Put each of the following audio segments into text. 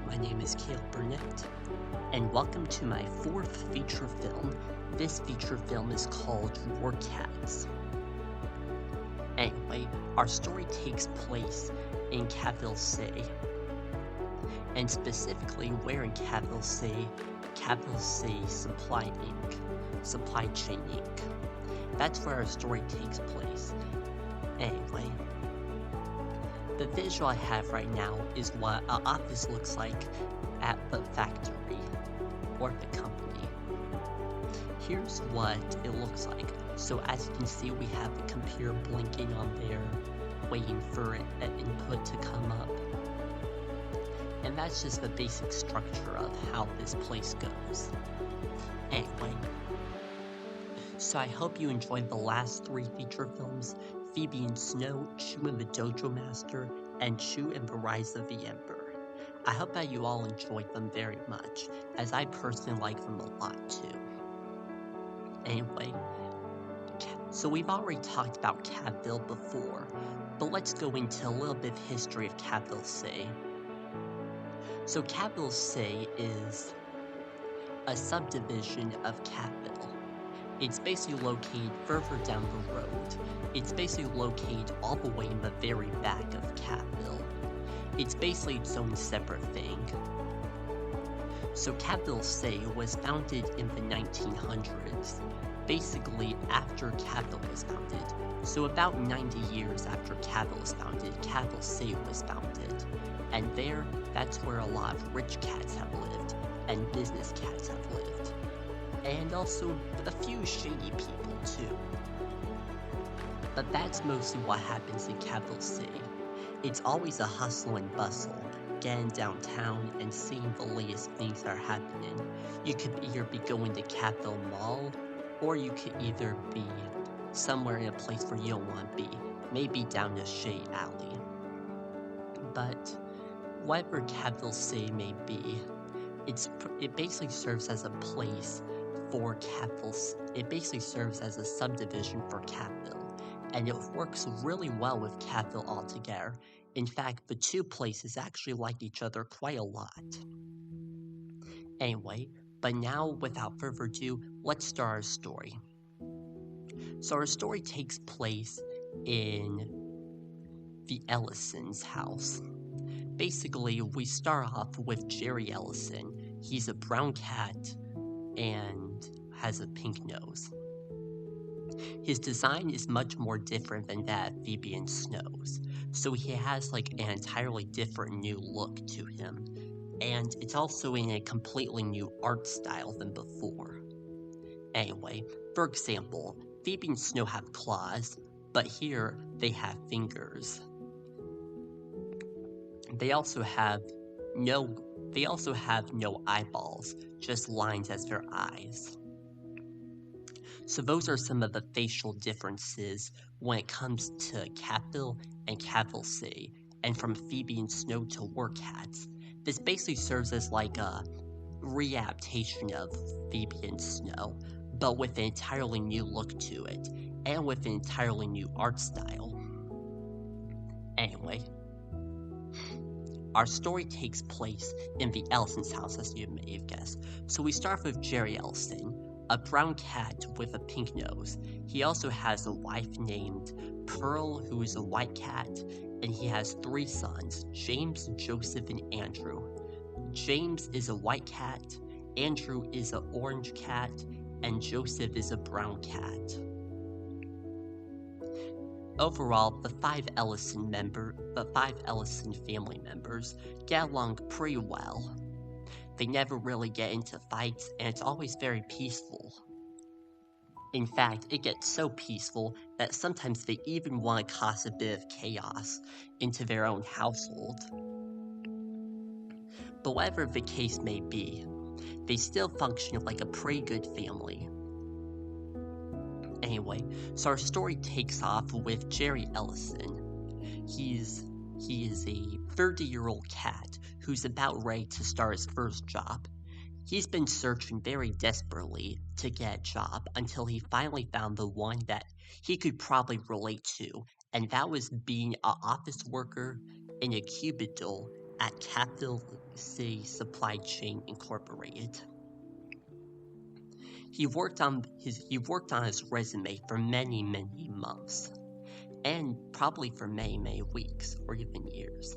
my name is Caleb Burnett, and welcome to my fourth feature film. This feature film is called War Cats. Anyway, our story takes place in Capital City, and specifically where in Capital City Supply Chain Inc. That's where our story takes place. Anyway, the visual I have right now is what an office looks like at the factory or the company. Here's what it looks like. So as you can see, we have the computer blinking on there, waiting for an input to come up. And that's just the basic structure of how this place goes. Anyway, so I hope you enjoyed the last three feature films, Phoebe and Snow, Chu and the Dojo Master, and Chu and the Rise of the Emperor. I hope that you all enjoyed them very much, as I personally like them a lot too. Anyway, so we've already talked about Capital before, but let's go into a little bit of history of Capital City. So Capital City is a subdivision of Capital. It's basically located further down the road. It's basically located all the way in the very back of Capital. It's basically its own separate thing. So Capital City was founded in the 1900s, basically after Capital was founded. So about 90 years after Capital was founded, Capital City was founded. And that's where a lot of rich cats have lived, and business cats have lived. And also a few shady people too. But that's mostly what happens in Capital City. It's always a hustle and bustle, getting downtown and seeing the latest things that are happening. You could either be going to Capital Mall, or you could either be somewhere in a place where you don't want to be, maybe down a shady alley. But whatever Capital City may be, it basically serves as a place for Capital. It basically serves as a subdivision for Capital, and it works really well with Capital altogether. In fact, the two places actually like each other quite a lot. Anyway, but now without further ado, let's start our story. So our story takes place in the Ellison's house. Basically, we start off with Jerry Ellison. He's a brown cat and has a pink nose. His design is much more different than that of Phoebe and Snow's, so he has like an entirely different new look to him, and it's also in a completely new art style than before. Anyway, for example, Phoebe and Snow have claws, but here they have fingers. They also have no eyeballs, just lines as their eyes. So those are some of the facial differences when it comes to Capital and Capital City, and from Phoebe and Snow to War Cats. This basically serves as like a readaptation of Phoebe and Snow, but with an entirely new look to it, and with an entirely new art style. Anyway, our story takes place in the Ellison's house, as you may have guessed. So we start with Jerry Ellison, a brown cat with a pink nose. He also has a wife named Pearl, who is a white cat, and he has three sons, James, Joseph, and Andrew. James is a white cat, Andrew is an orange cat, and Joseph is a brown cat. Overall, the five Ellison family members get along pretty well. They never really get into fights, and it's always very peaceful. In fact, it gets so peaceful that sometimes they even want to cause a bit of chaos into their own household. But whatever the case may be, they still function like a pretty good family. Anyway, so our story takes off with Jerry Ellison. He is a 30-year-old cat who's about ready to start his first job. He's been searching very desperately to get a job until he finally found the one that he could probably relate to, and that was being an office worker in a cubicle at Capital City Supply Chain Incorporated. He worked on his resume for many months, and probably for many weeks or even years.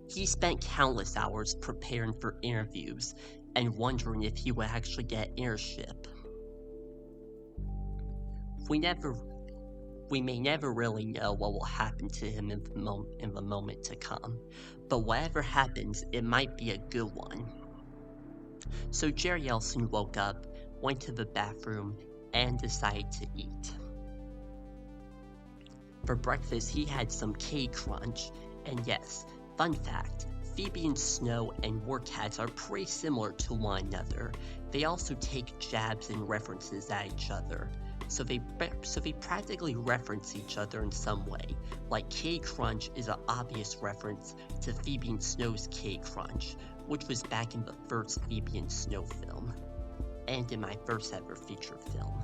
He spent countless hours preparing for interviews and wondering if he would actually get internship. We may never really know what will happen to him in the moment to come, but whatever happens, it might be a good one. So Jerry Elson woke up, went to the bathroom, and decided to eat. For breakfast, he had some cake crunch, and yes, fun fact, Phoebe and Snow and War Cats are pretty similar to one another. They also take jabs and references at each other, so they practically reference each other in some way. Like Cake Crunch is an obvious reference to Phoebe and Snow's Cake Crunch, which was back in the first Phoebe and Snow film, and in my first ever feature film.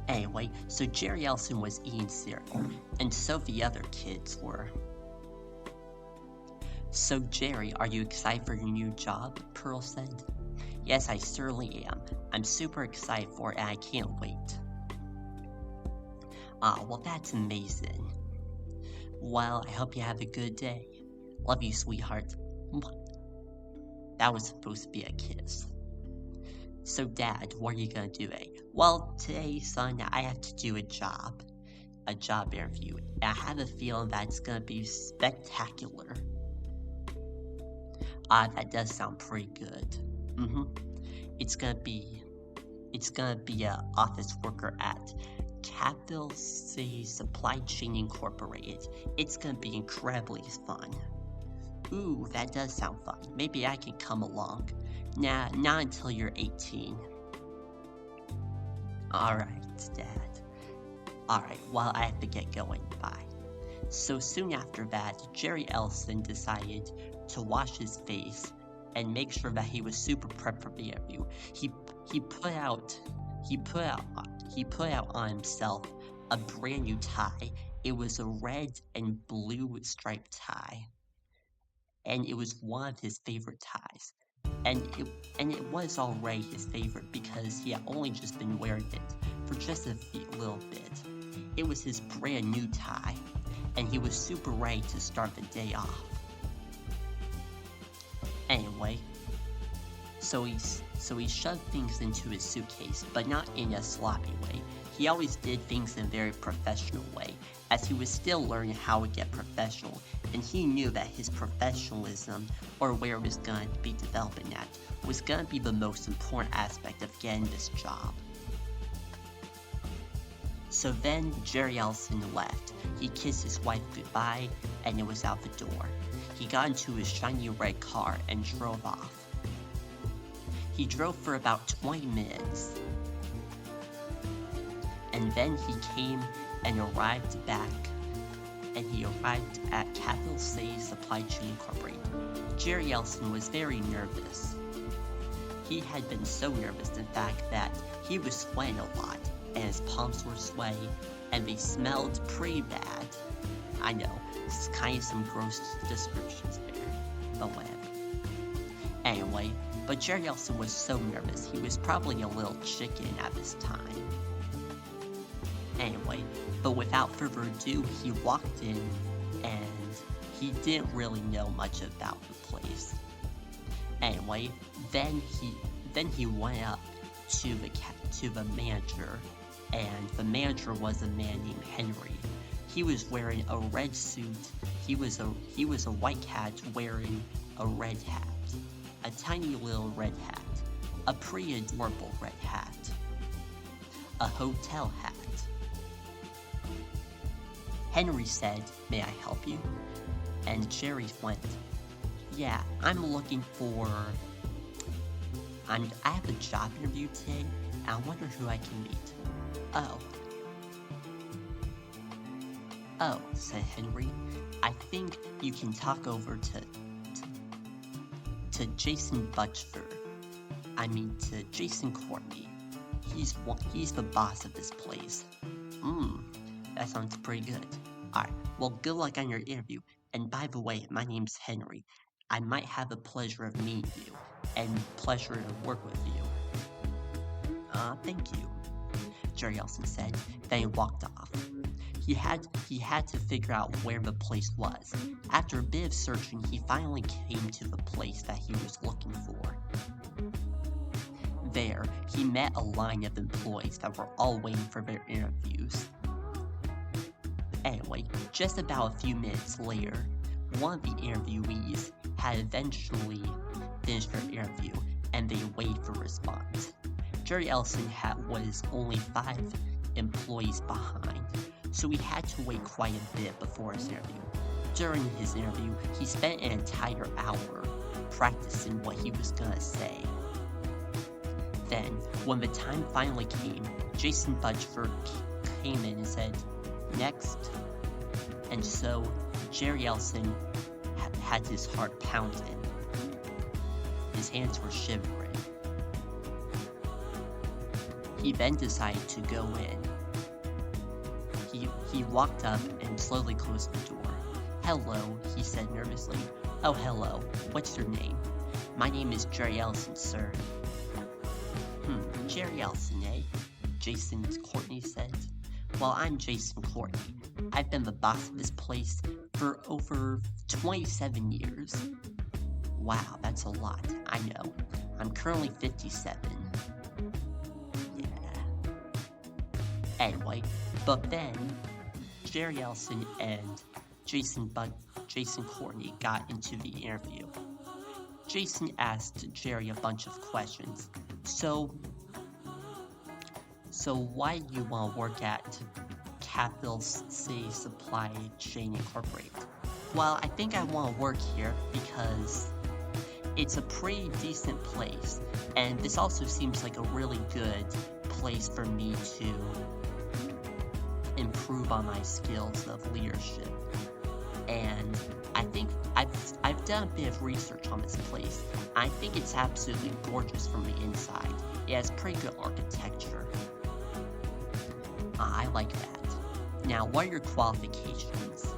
Anyway, so Jerry Elson was eating cereal, and so the other kids were. "So Jerry, are you excited for your new job?" Pearl said. "Yes, I certainly am. I'm super excited for it and I can't wait." Well that's amazing. Well, I hope you have a good day. Love you, sweetheart. That was supposed to be a kiss. "So Dad, what are you gonna do today?" "Well, today, son, I have to do a job interview, and I have a feeling that it's gonna be spectacular." That does sound pretty good. It's gonna be a office worker at Capital City Supply Chain Incorporated. It's gonna be incredibly fun. Ooh, that does sound fun. Maybe I can come along. Nah, not until you're 18. Alright, Dad. Alright, well, I have to get going. Bye. So soon after that, Jerry Elson decided to wash his face and make sure that he was super prepped for the interview. He put out on himself a brand new tie. It was a red and blue striped tie, and it was one of his favorite ties. And it was already his favorite because he had only just been wearing it for just a little bit. It was his brand new tie, and he was super ready to start the day off. Anyway, so he shoved things into his suitcase, but not in a sloppy way. He always did things in a very professional way, as he was still learning how to get professional, and he knew that his professionalism, or where it was going to be developing at, was going to be the most important aspect of getting this job. So then Jerry Elson left. He kissed his wife goodbye, and it was out the door. He got into his shiny red car and drove off. He drove for about 20 minutes. And then he came and arrived at Capital City Supply Chain Incorporated. Jerry Elson was very nervous. He had been so nervous, in fact, that he was sweating a lot, and his palms were sweaty, and they smelled pretty bad. I know, it's kind of some gross descriptions there, but whatever. Anyway, but Jerry Elson was so nervous, he was probably a little chicken at this time. Anyway, but without further ado, he walked in, and he didn't really know much about the place. Anyway, then he went up to the manager, and the manager was a man named Henry. He was wearing a red suit. He was a white cat wearing a red hat, a tiny little red hat, a pretty adorable red hat, a hotel hat. Henry said, "May I help you?" And Jerry went, "Yeah, I'm looking for... I have a job interview today, and I wonder who I can meet." Oh, said Henry, "I think you can talk over to Jason Butchford. To Jason Courtney. He's the boss of this place." That sounds pretty good. Alright, well, good luck on your interview. And by the way, my name's Henry. I might have the pleasure of meeting you, and pleasure to work with you. Thank you, Jerry Ellison said. Then he walked off. He had to figure out where the place was. After a bit of searching, he finally came to the place that he was looking for. There, he met a line of employees that were all waiting for their interviews. Anyway, just about a few minutes later, one of the interviewees had eventually finished their interview, and they waited for a response. Jerry Ellison was only 5 employees behind, so he had to wait quite a bit before his interview. During his interview, he spent an entire hour practicing what he was gonna say. Then, when the time finally came, Jason Butchford came in and said, "Next." And so, Jerry Ellison had his heart pounding. His hands were shivering. He then decided to go in. He walked up and slowly closed the door. "Hello," he said nervously. "Oh, hello. What's your name?" "My name is Jerry Ellison, sir." Jerry Ellison, eh?" Jason Courtney said. "Well, I'm Jason Courtney. I've been the boss of this place for over 27 years. Wow, that's a lot. I know. I'm currently 57. Yeah. Anyway, but then Jerry Ellison and Jason Courtney got into the interview. Jason asked Jerry a bunch of questions. So why do you want to work at Capital C Supply Chain Incorporated? Well, I think I want to work here because it's a pretty decent place, and this also seems like a really good place for me to improve on my skills of leadership. And I think I've done a bit of research on this place. I think it's absolutely gorgeous from the inside. It has pretty good architecture. I like that. Now, what are your qualifications?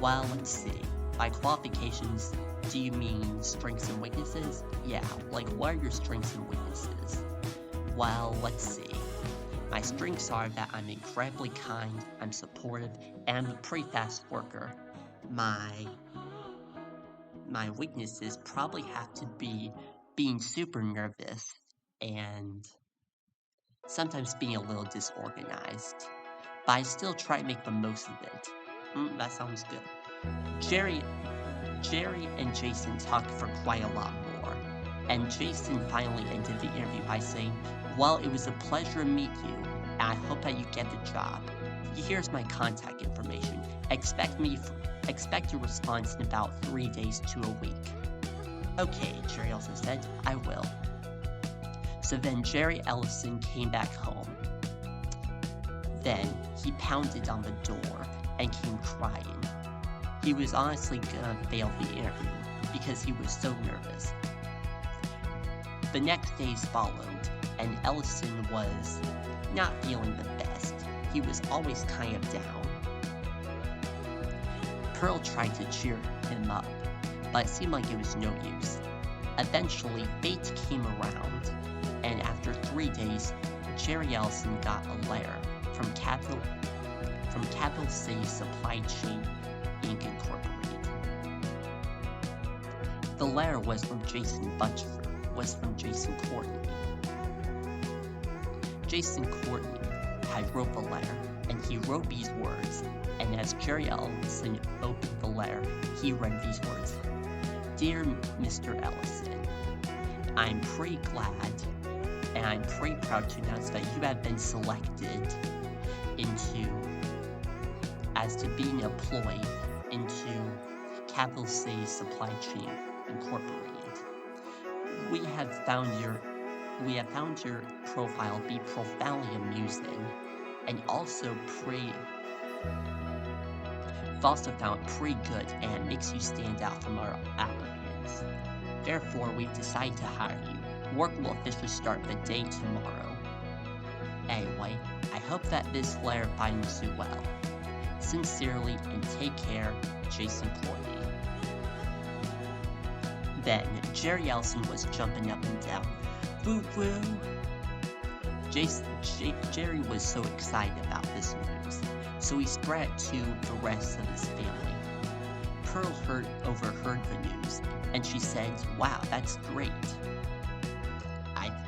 Well, let's see. By qualifications, do you mean strengths and weaknesses? Yeah, like what are your strengths and weaknesses? Well, let's see. My strengths are that I'm incredibly kind, I'm supportive, and I'm a pretty fast worker. My weaknesses probably have to be being super nervous and sometimes being a little disorganized. But I still try to make the most of it. That sounds good. Jerry and Jason talked for quite a lot more, and Jason finally ended the interview by saying, "Well, it was a pleasure to meet you, and I hope that you get the job. Here's my contact information. Expect a response in about 3 days to a week." "Okay," Jerry Ellison said, "I will." So then Jerry Ellison came back home. Then he pounded on the door and came crying. He was honestly gonna fail the interview because he was so nervous. The next days followed, and Ellison was not feeling the best. He was always kind of down. Pearl tried to cheer him up, but it seemed like it was no use. Eventually, fate came around, and after 3 days, Jerry Ellison got a letter from Capital C Supply Chain Inc. Incorporated. The letter was from Jason Courtney. Jason Courtney had wrote the letter, and he wrote these words, and as Jerry Ellison opened the letter, he read these words. "Dear Mr. Ellison, I'm pretty glad and I'm pretty proud to announce that you have been selected as to being employed into Capital C Supply Chain Incorporated. We have found your profile be profoundly amusing, and also found pretty good, and it makes you stand out from our applicants. Therefore, we've decided to hire you. Work will officially start the day tomorrow. Anyway, I hope that this letter finds you well. Sincerely, and take care, Jason Plorty. Then, Jerry Ellison was jumping up and down. Woo woo! Jerry was so excited about this news, so he spread it to the rest of his family. Pearl overheard the news, and she said, "Wow, that's great.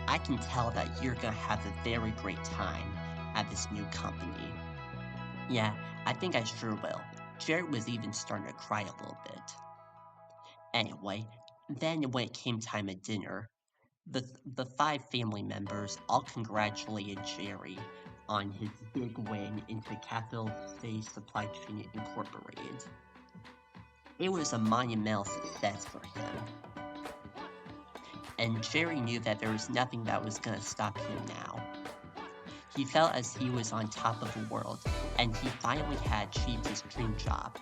I can tell that you're gonna have a very great time at this new company." "Yeah, I think I sure will." Jerry was even starting to cry a little bit. Anyway, then when it came time at dinner, the 5 family members all congratulated Jerry on his big win into Capital C Supply Chain Incorporated. It was a monumental success for him, and Jerry knew that there was nothing that was going to stop him now. He felt as he was on top of the world, and he finally had achieved his dream job.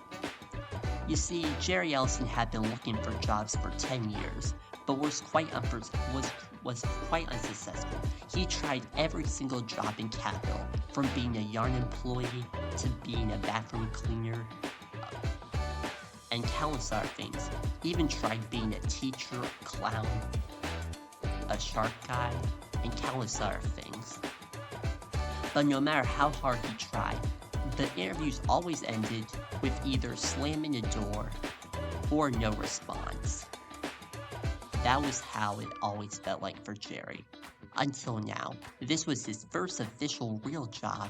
You see, Jerry Ellison had been looking for jobs for 10 years, but was quite unsuccessful. He tried every single job in Capital, from being a yarn employee to being a bathroom cleaner, and countless other things. He even tried being a teacher, a clown, a shark guy, and countless other things. But no matter how hard he tried, the interviews always ended with either slamming a door or no response. That was how it always felt like for Jerry. Until now, this was his first official real job,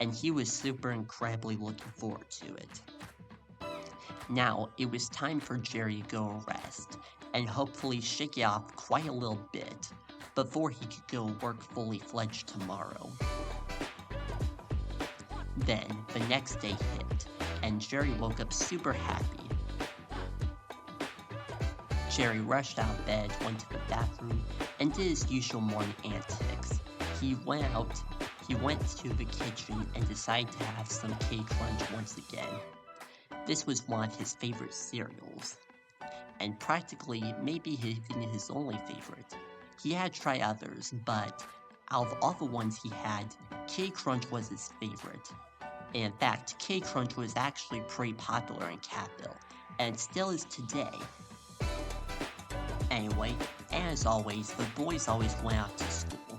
and he was super incredibly looking forward to it. Now, it was time for Jerry to go rest, and hopefully shake it off quite a little bit, before he could go work fully fledged tomorrow. Then, the next day hit, and Jerry woke up super happy. Jerry rushed out of bed, went to the bathroom, and did his usual morning antics. He went to the kitchen and decided to have some K-Crunch once again. This was one of his favorite cereals, and practically maybe even his only favorite. He had tried others, but out of all the ones he had, K-Crunch was his favorite. In fact, K-Crunch was actually pretty popular in Capital, and still is today. Anyway, as always, the boys always went out to school.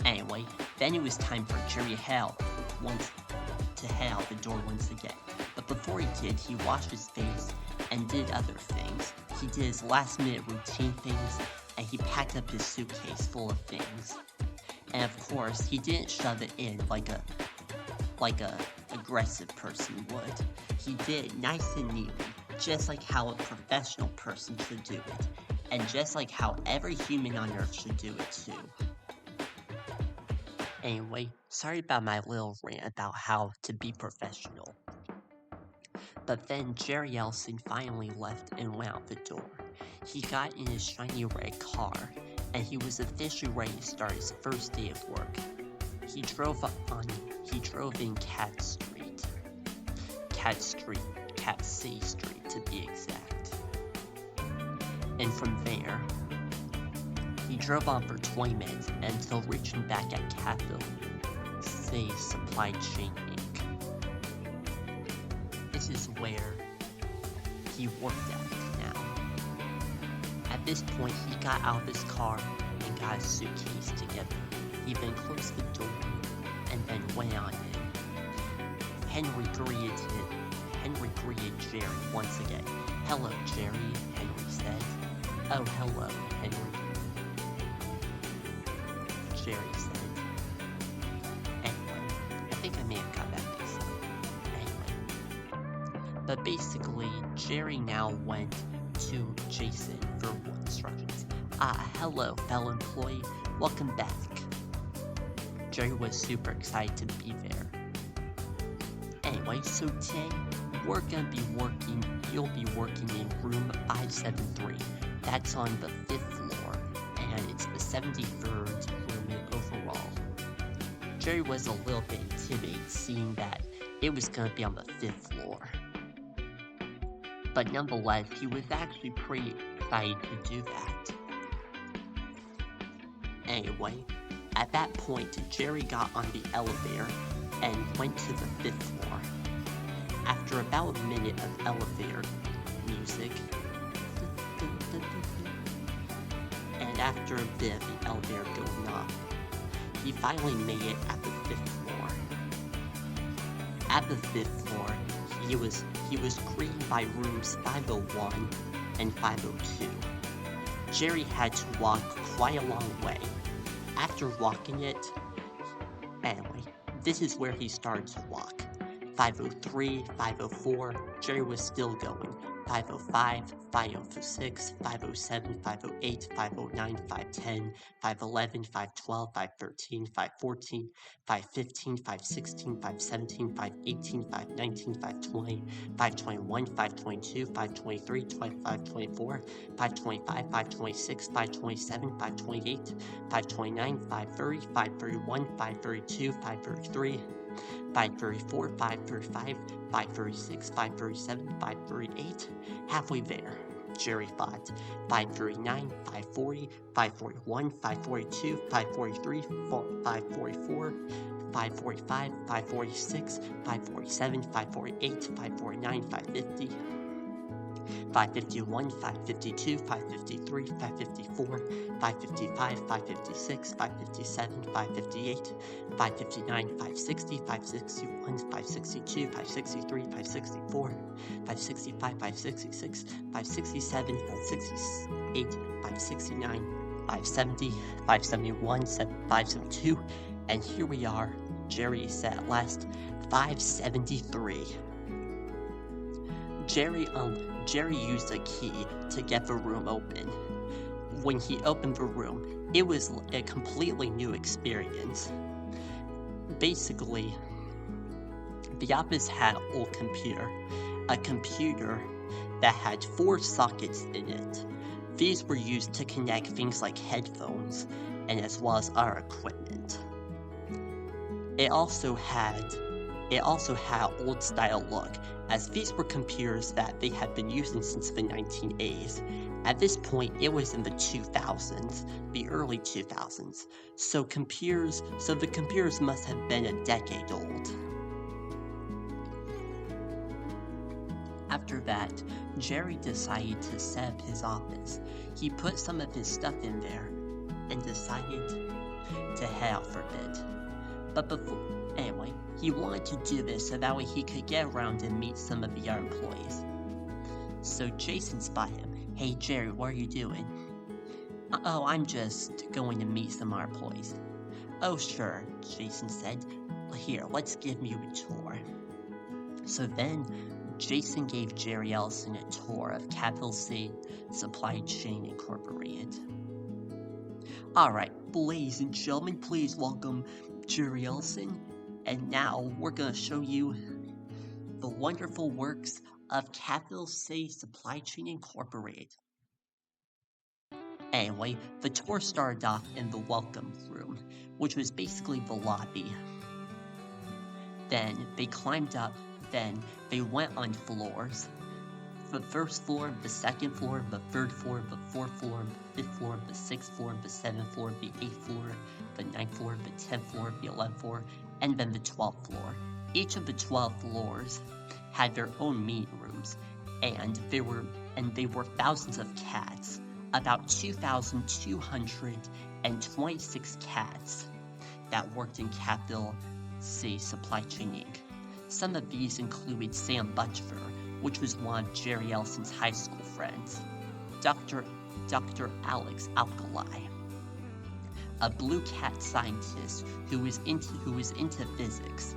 Anyway, then it was time for Jerry to head out the door once again. But before he did, he washed his face and did other things. He did his last minute routine things, and he packed up his suitcase full of things. And of course, he didn't shove it in like a aggressive person would. He did it nice and neatly, just like how a professional person should do it, and just like how every human on Earth should do it too. Anyway, sorry about my little rant about how to be professional. But then Jerry Ellison finally left and went out the door. He got in his shiny red car, and he was officially ready to start his first day of work. He drove in Cat C Street to be exact. And from there, he drove on for 20 minutes until reaching back at Capital C Supply Chain Inc. This is where he worked at now. At this point, he got out of his car and got his suitcase together. He then closed the door and then went on in. Henry greeted Jerry once again. "Hello, Jerry," Henry said. "Oh, hello, Henry," Jerry said. Anyway, I think I may have got that mixed up. Anyway. But basically, Jerry now went to Jason for instructions. Hello, fellow employee. Welcome back." Jerry was super excited to be there. Anyway, so today, you'll be working in room 573. That's on the 5th floor, and it's the 73rd room overall. Jerry was a little bit intimidated seeing that it was going to be on the 5th floor. But nonetheless, he was actually pretty excited to do that. Anyway, at that point, Jerry got on the elevator and went to the 5th floor. After about a minute of elevator music, and after a bit of the elevator going up, he finally made it at the 5th floor. At the 5th floor, he was greeted by rooms 501 and 502. Jerry had to walk quite a long way. After walking it, anyway, this is where he started to walk. 503, 504, Jerry was still going. 505, 506, 507, 508, 509, 510, 511, 512, 513, 514, 515, 516, 517, 518, 519, 520, 521, 522, 523, 524, 525, 526, 527, 528, 529, 530, 531, 532, 533, 534, 535, 536, 537, 538, halfway there. Jerry thought. 539, 540, 541, 542, 543, 544, 545, 546, 547, 548, 549, 550, 551, 552, 553, 554, 555, 556, 557, 558, 559, 560, 561, 562, 563, 564, 565, 566, 567, 568, 569, 570, 571, 572, and here we are. Jerry is at last 573. Jerry used a key to get the room open. When he opened the room, it was a completely new experience. Basically, the office had an old computer, a computer that had 4 sockets in it. These were used to connect things like headphones, and as well as our equipment. It also had an old style look, as these were computers that they had been using since the 1980s. At this point, it was in the 2000s, the early 2000s, so the computers must have been a decade old. After that, Jerry decided to set up his office. He put some of his stuff in there and decided to head out for a bit. But anyway, he wanted to do this so that way he could get around and meet some of the other employees. So Jason spotted him. "Hey Jerry, what are you doing?" "Oh, I'm just going to meet some of our employees." "Oh sure," Jason said. "Here, let's give you a tour." So then, Jason gave Jerry Ellison a tour of Capital C Supply Chain Incorporated. "Alright, ladies and gentlemen, please welcome Jerry Ellison. And now we're going to show you the wonderful works of Capital C Supply Chain Incorporated." Anyway, the tour started off in the welcome room, which was basically the lobby. Then they climbed up, then they went on floors. The first floor, the second floor, the third floor, the fourth floor, the fifth floor, the sixth floor, the seventh floor, the eighth floor, the ninth floor, the 10th floor, the 11th floor, and then the 12th floor. Each of the 12 floors had their own meeting rooms, and they were thousands of cats, about 2,226 cats that worked in Capital C Supply Chain Inc. Some of these included Sam Butcher, which was one of Jerry Ellison's high school friends, Dr. Alex Alkali, a blue cat scientist who is into physics,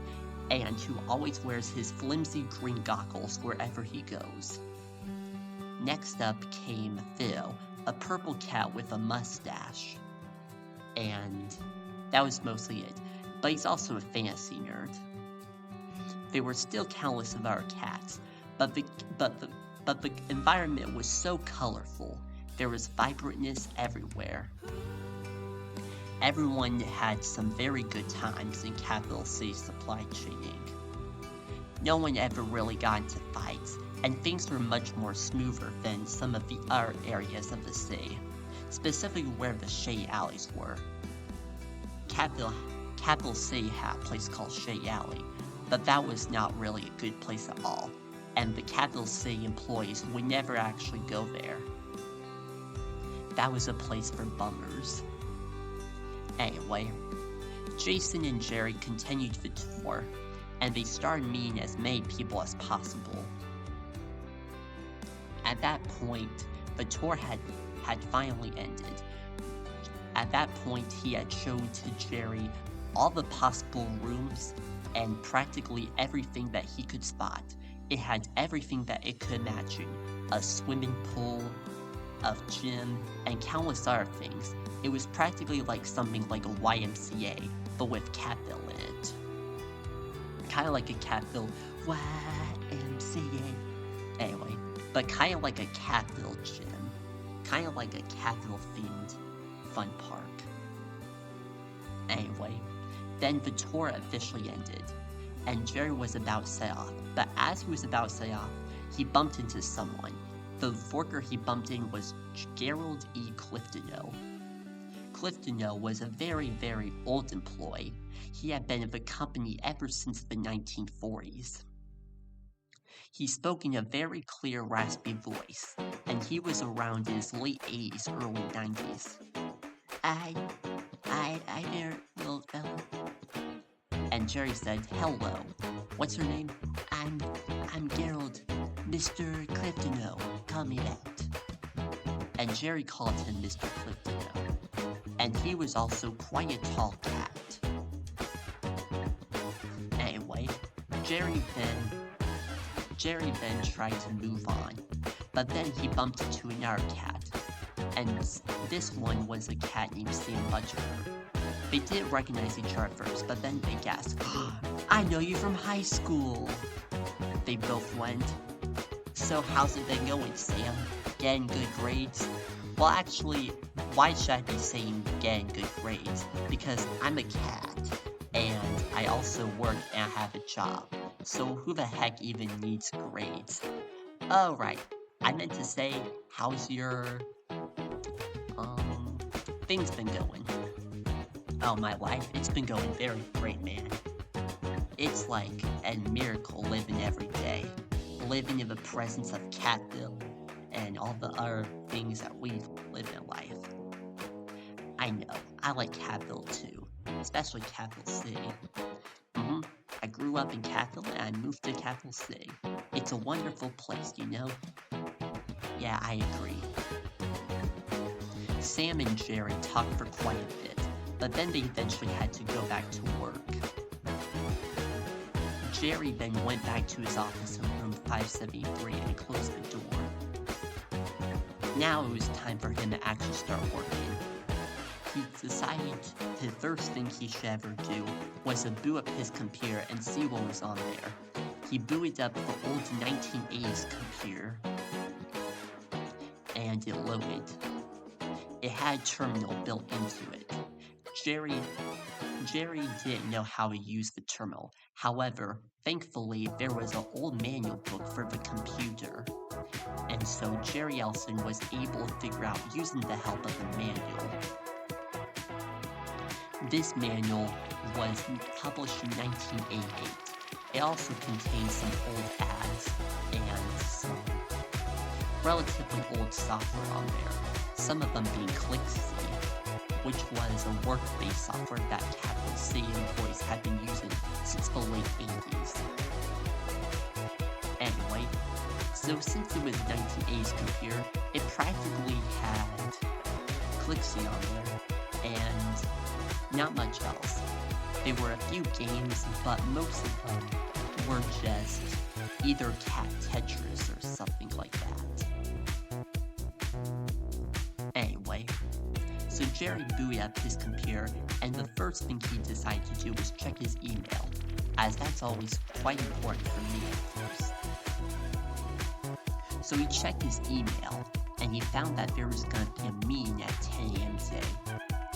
and who always wears his flimsy green goggles wherever he goes. Next up came Phil, a purple cat with a mustache, and that was mostly it, but he's also a fantasy nerd. There were still countless of other cats, but the environment was so colorful. There was vibrantness everywhere. Everyone had some very good times in Capital C Supply Chain Inc. No one ever really got into fights, and things were much more smoother than some of the other areas of the city, specifically where the shady alleys were. Capital Capital City had a place called Shea Alley, but that was not really a good place at all, and the Capital City employees would never actually go there. That was a place for bummers. Anyway, Jason and Jerry continued the tour, and they started meeting as many people as possible. At that point, the tour had finally ended. At that point, he had shown to Jerry all the possible rooms and practically everything that he could spot. It had everything that it could imagine. A swimming pool, a gym, and countless other things. It was practically like something like a YMCA, but with Catville in it. Kinda like a Catville YMCA. Anyway, but kinda like a Catville gym. Kinda like a Catville themed fun park. Anyway, then the tour officially ended, and Jerry was about to set off, but as he was about to set off, he bumped into someone. The worker he bumped in was Gerald E. Cliftono. Cliftono was a very, very old employee. He had been in the company ever since the 1940s. He spoke in a very clear, raspy voice, and he was around in his late 80s, early 90s. I there, little fella. And Jerry said, "Hello. What's your name?" I'm Gerald. Mr. Cliftono. Call me that." And Jerry called him Mr. Cliftono. And he was also quite a tall cat. Anyway, Jerry then tried to move on, but then he bumped into another cat, and this one was a cat named Sam Butcher. They didn't recognize each other at first, but then they gasped, "I know you from high school!" They both went, "So how's it been going, Sam? Getting good grades?" Well, actually, why should I be saying getting good grades? Because I'm a cat, and I also work and I have a job. So who the heck even needs grades? Oh, right. I meant to say, how's your, things been going? Oh, my life, it's been going very great, man. It's like a miracle living every day. Living in the presence of Catville and all the other things that we live in life. I know, I like Catville too, especially Capital City. I grew up in Catville and I moved to Capital City. It's a wonderful place, you know? Yeah, I agree. Sam and Jerry talked for quite a bit, but then they eventually had to go back to work. Jerry then went back to his office in room 573 and closed the door. Now it was time for him to actually start working. He decided the first thing he should ever do was to boot up his computer and see what was on there. He booted up the old 1980s computer, and it loaded. It had a terminal built into it. Jerry didn't know how to use the terminal. However, thankfully, there was an old manual book for the computer. And so Jerry Elson was able to figure out using the help of the manual. This manual was published in 1988. It also contains some old ads and some relatively old software on there. Some of them being ClickC, which was a work-based software that Capital City employees had been using since the late 80s. Anyway, so since it was a 1980s computer, it practically had ClickC on there, and not much else. There were a few games, but most of them were just either Cat Tetris or something like that. Anyway, so Jerry booted up his computer, and the first thing he decided to do was check his email, as that's always quite important for me at first. So he checked his email, and he found that there was going to be a meeting at 10 a.m. today.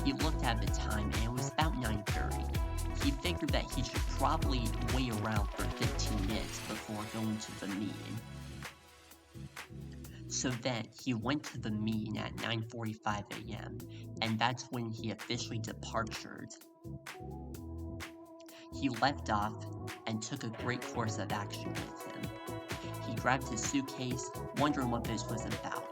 He looked at the time, and it was about 9:30. He figured that he should probably wait around for 15 minutes before going to the meeting. So then he went to the meeting at 9:45 a.m., and that's when he officially departed. He left off and took a great course of action with him. He grabbed his suitcase, wondering what this was about.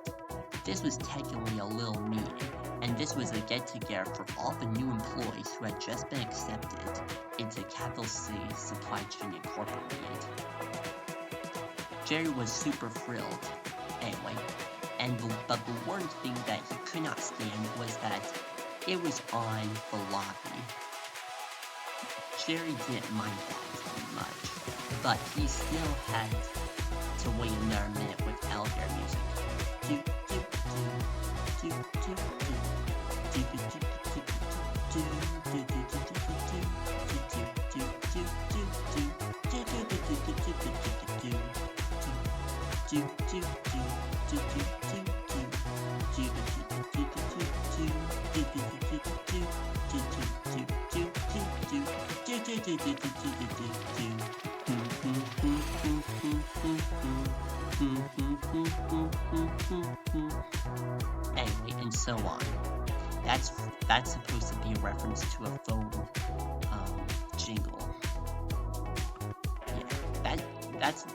This was technically a little meeting, and this was a get-together for all the new employees who had just been accepted into Capital C Supply Chain Incorporated. Jerry was super thrilled, anyway, but the one thing that he could not stand was that it was on the lobby. Jerry didn't mind that much, but he still had to wait another minute with elevator music. Anyway, and so on. That's supposed to be a reference to a phone jingle. Yeah,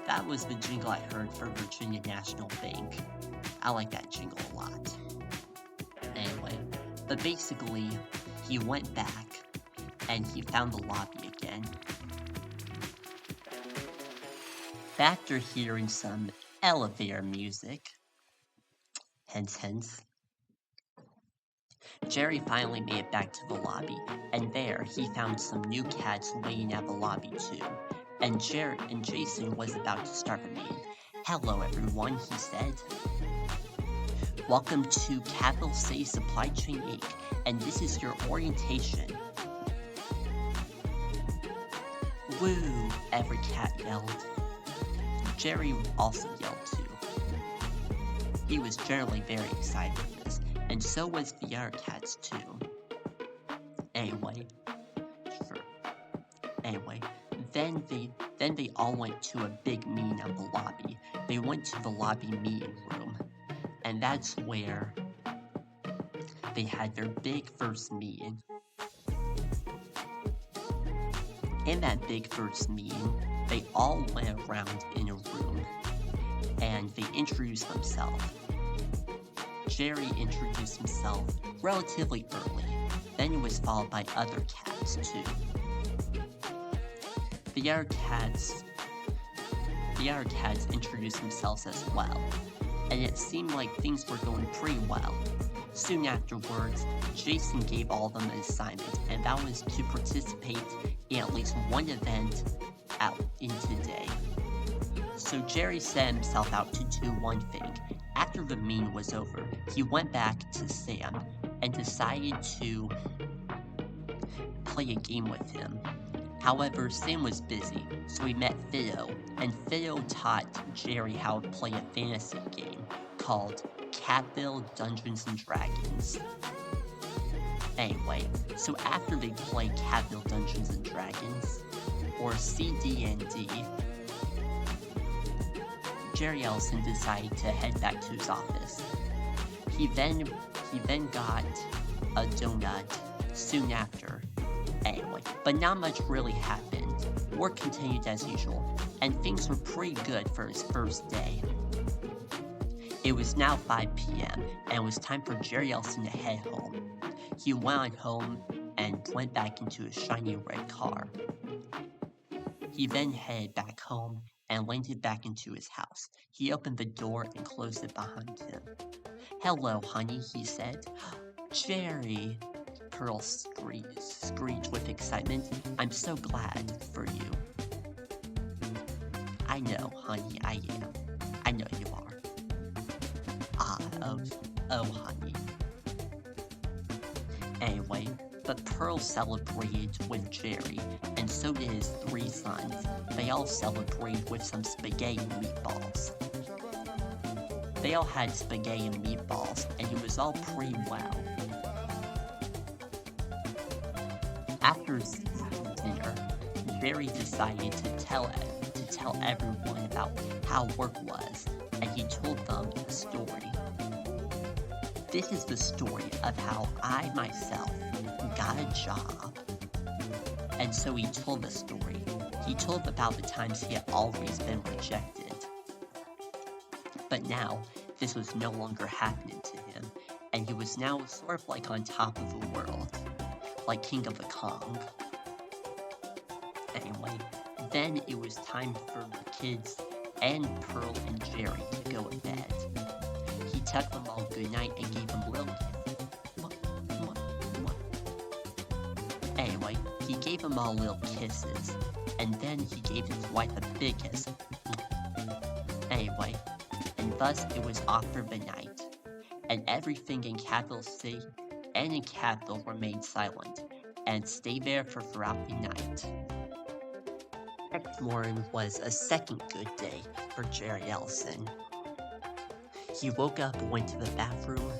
that was the jingle I heard for Virginia National Bank. I like that jingle a lot. Anyway, but basically, he went back and he found the lobby again. After hearing some elevator music, hence, Jerry finally made it back to the lobby, and there he found some new cats waiting at the lobby too. And Jason was about to start the meeting. "Hello everyone," he said. "Welcome to Capital C Supply Chain Inc., and this is your orientation." "Woo!" every cat yelled. Jerry also yelled too. He was generally very excited for this, and so was the other cats too. Anyway, then they all went to a big meeting at the lobby. They went to the lobby meeting room, and that's where they had their big first meeting. In that big first meeting, they all went around in a room, and they introduced themselves. Jerry introduced himself relatively early, then he was followed by other cats too. The other cats introduced themselves as well, and it seemed like things were going pretty well. Soon afterwards, Jason gave all of them an assignment, and that was to participate in at least one event out in today. So Jerry set himself out to do one thing. After the meeting was over, he went back to Sam and decided to play a game with him. However, Sam was busy, so he met Fido, and Fido taught Jerry how to play a fantasy game called Catville Dungeons & Dragons. Anyway, so after they played Catville Dungeons & Dragons, or CD&D, Jerry Ellison decided to head back to his office. He then got a donut soon after. Anyway, but not much really happened. Work continued as usual, and things were pretty good for his first day. It was now 5 p.m., and it was time for Jerry Ellison to head home. He went on home and went back into his shiny red car. He then headed back home and landed back into his house. He opened the door and closed it behind him. "Hello, honey," he said. "Jerry," Pearl screeched with excitement. "I'm so glad for you." "I know, honey, I am. I know you are." Oh, honey. Anyway, but Pearl celebrated with Jerry, and so did his 3 sons. They all celebrated with some spaghetti and meatballs. They all had spaghetti and meatballs, and it was all pretty well. After dinner, Jerry decided to tell everyone about how work was. and he told them a story. This is the story of how I myself got a job. And so he told the story. He told about the times he had always been rejected. But now, this was no longer happening to him, and he was now sort of like on top of the world, like King of the Kong. Anyway, then it was time for the kids and Pearl and Jerry to go to bed. He tucked them all goodnight and gave them little kisses. Anyway, he gave them all little kisses, and then he gave his wife a big kiss. Anyway, and thus it was off for the night, and everything in capital C and in capital remained silent, and stayed there for throughout the night. Next morning was a second good day for Jerry Ellison. He woke up, went to the bathroom,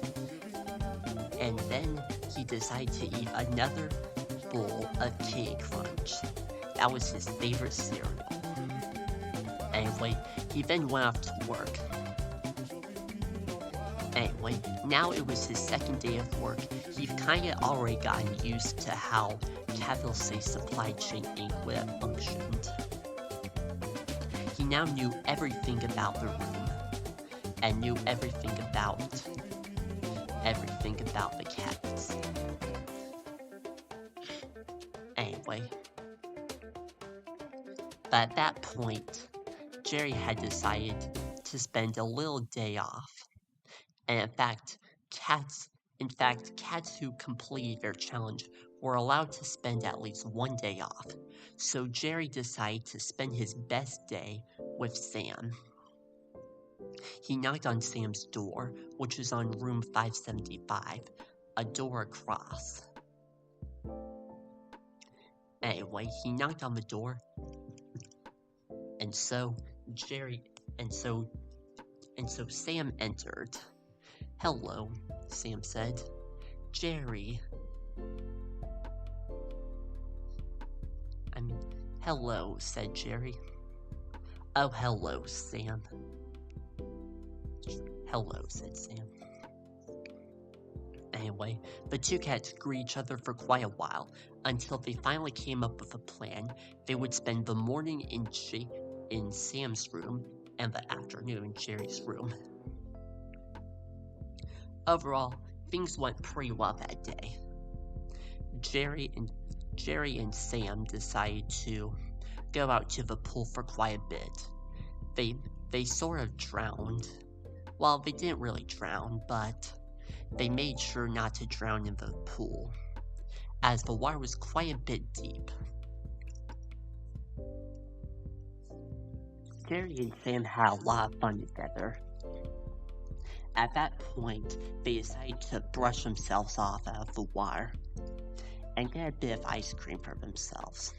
and then he decided to eat another bowl of Kitty Crunch. That was his favorite cereal. Anyway, he then went off to work. Anyway, now it was his second day of work. He'd kinda already gotten used to how capital C Supply Chain Inc. would have functioned. He now knew everything about the room, and knew everything about the cats. Anyway, but at that point, Jerry had decided to spend a little day off. And in fact, cats who completed their challenge were allowed to spend at least one day off. So Jerry decided to spend his best day with Sam. He knocked on Sam's door, which was on room 575, a door across. Anyway, he knocked on the door, and so Sam entered. "Hello," Sam said. "Jerry." "Hello," said Jerry. "Oh, hello, Sam." "Hello," said Sam. Anyway, the two cats greeted each other for quite a while, until they finally came up with a plan. They would spend the morning in Sam's room, and the afternoon in Jerry's room. Overall, things went pretty well that day. Jerry and Sam decided to go out to the pool for quite a bit. They sort of drowned. Well, they didn't really drown, but they made sure not to drown in the pool, as the water was quite a bit deep. Jerry and Sam had a lot of fun together. At that point, they decided to brush themselves off out of the water and get a bit of ice cream for themselves.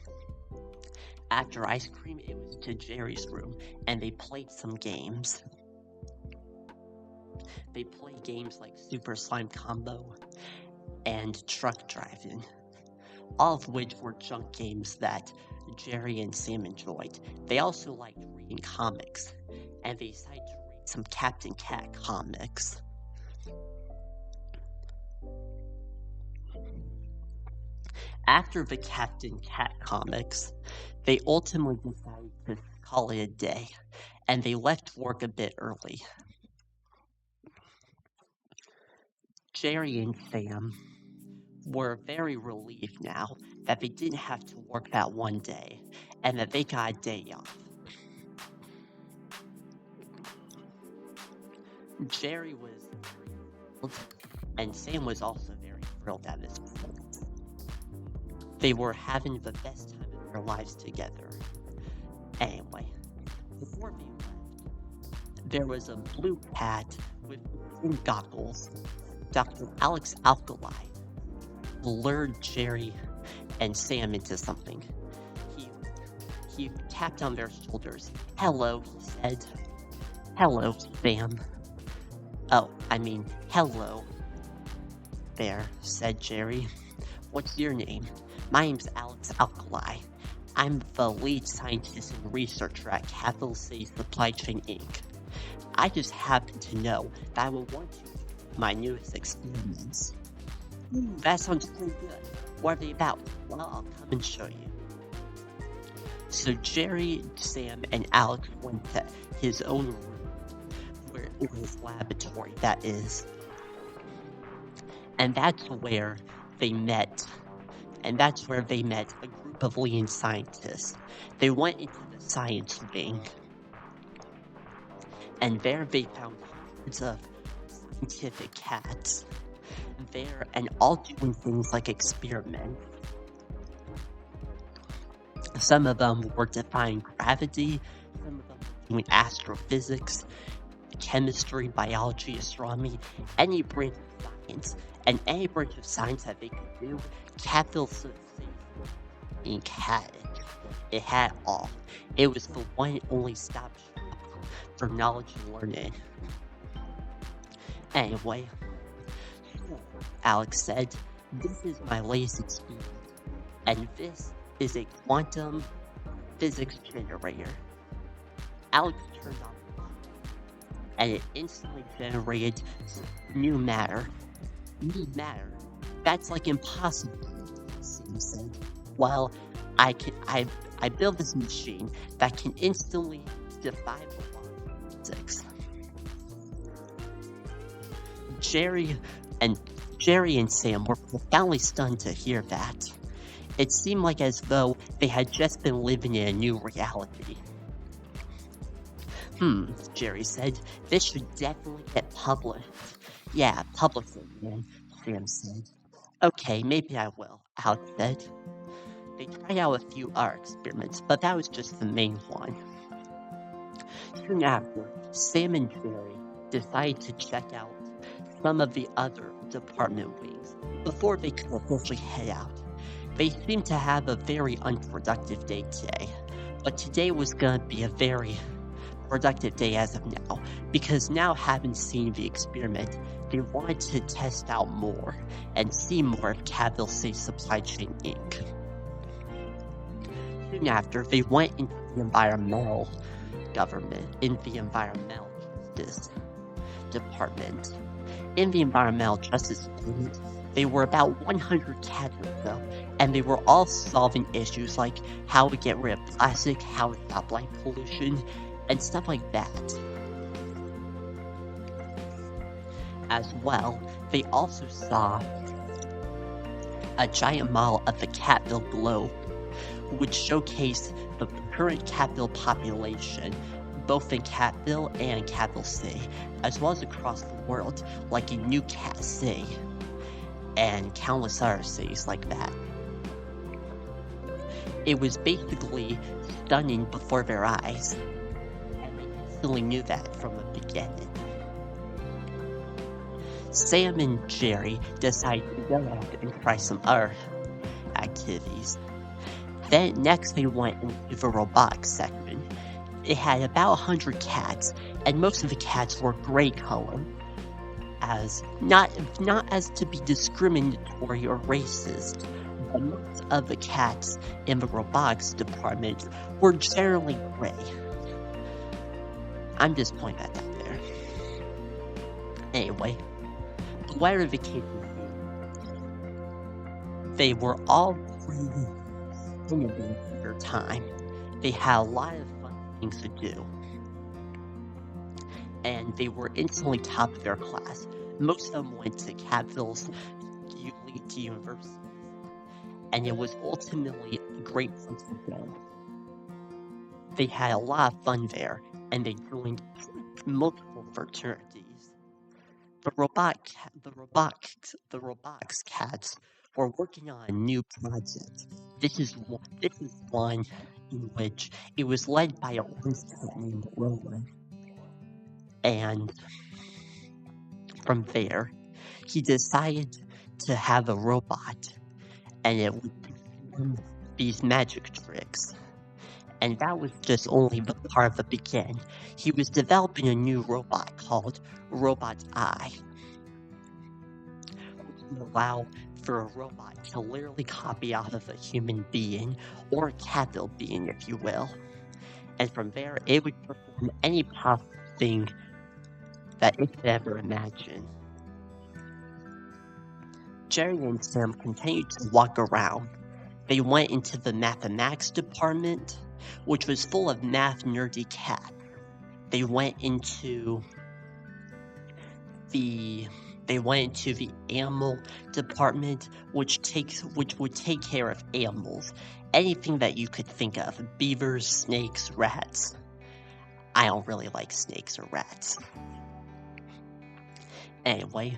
After ice cream, it was to Jerry's room, and they played some games. They played games like Super Slime Combo and Truck Driving, all of which were junk games that Jerry and Sam enjoyed. They also liked reading comics, and they decided to read some Captain Cat comics. After the Captain Cat comics, they ultimately decided to call it a day, and they left work a bit early. Jerry and Sam were very relieved now that they didn't have to work that one day, and that they got a day off. Jerry was thrilled, and Sam was also very thrilled at this point. They were having the best time of their lives together. Anyway, before they left, there was a blue cat with goggles. Dr. Alex Alkali lured Jerry and Sam into something. He tapped on their shoulders. "Hello," he said. "Hello, Sam." Hello there, said Jerry. "What's your name?" "My name's Alex Alkali. I'm the lead scientist and researcher at Capital C Supply Chain Inc. I just happen to know that I will want to my newest experiments. That sounds pretty good. What are they about? Well, I'll come and show you. So Jerry, Sam, and Alex went to his own room, in his laboratory, that is. And that's where they met. And that's where they met a group of leading scientists. They went into the science wing. And there they found hundreds of scientific cats. There, and all doing things like experiments. Some of them were defying gravity, some of them were doing astrophysics, chemistry, biology, astronomy, any branch of science. And any branch of science that they could do, Capital Inc. had it. It had all. It was the one and only stop shop for knowledge and learning. Anyway, Alex said, "This is my latest experiment, and this is a quantum physics generator." Alex turned on the light, and it instantly generated new matter. New matter? That's like impossible, Sam said. "Well, I built this machine that can instantly defy the law of physics." Jerry and Sam were profoundly stunned to hear that. It seemed like as though they had just been living in a new reality. Jerry said, "This should definitely get published." "Yeah, publish it, man," Sam said. "Okay, maybe I will," Alex said. They tried out a few other experiments, but that was just the main one. Soon after, Sam and Jerry decided to check out some of the other department wings before they could officially head out. They seemed to have a very unproductive day today, but today was going to be a very productive day as of now, because now having seen the experiment, they wanted to test out more and see more of Capital C Supply Chain Inc. Soon after, they went into the environmental justice department. In the environmental justice department, they were about 100 cats or so, and they were all solving issues like how to get rid of plastic, how to stop light pollution, and stuff like that. As well, they also saw a giant model of the Catville globe, which showcased the current Catville population, both in Catville and Capital C, as well as across the world, like in New Cat City, and countless other cities like that. It was basically stunning before their eyes, and they instantly knew that from the beginning. Sam and Jerry decided to go out and try some other activities. Then next they went into the robotics section. It had about 100 cats, and most of the cats were gray color, as not as to be discriminatory or racist, but most of the cats in the robotics department were generally gray. I'm just pointing that out there. Anyway, whatever the case may be, they were all pretty innovative at their time. They had a lot of fun things to do, and they were instantly top of their class. Most of them went to Catville's elite university, and it was ultimately a great place to go. They had a lot of fun there, and they joined multiple fraternities. The robotics cats were working on a new project. This is one in which it was led by a orange cat named Rowan. And from there, he decided to have a robot, and it would perform these magic tricks. And that was just only the part of the beginning. He was developing a new robot called Robot Eye, which would allow for a robot to literally copy off of a human being, or a Catville being, if you will. And from there, it would perform any possible anything that it could ever imagine. Jerry and Sam continued to walk around. They went into the mathematics department, which was full of math nerdy cats. They went into the animal department, which would take care of animals, anything that you could think of: beavers, snakes, rats. I don't really like snakes or rats. Anyway,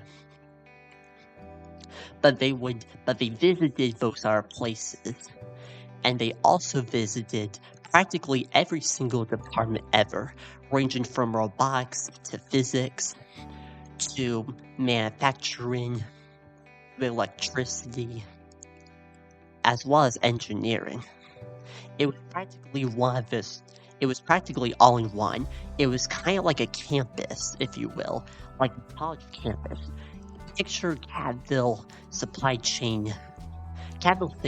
but they visited those other places, and they also visited practically every single department ever, ranging from robotics to physics to manufacturing, to electricity, as well as engineering. It was practically all in one. It was kind of like a campus, if you will, like a college campus. Picture Cadville City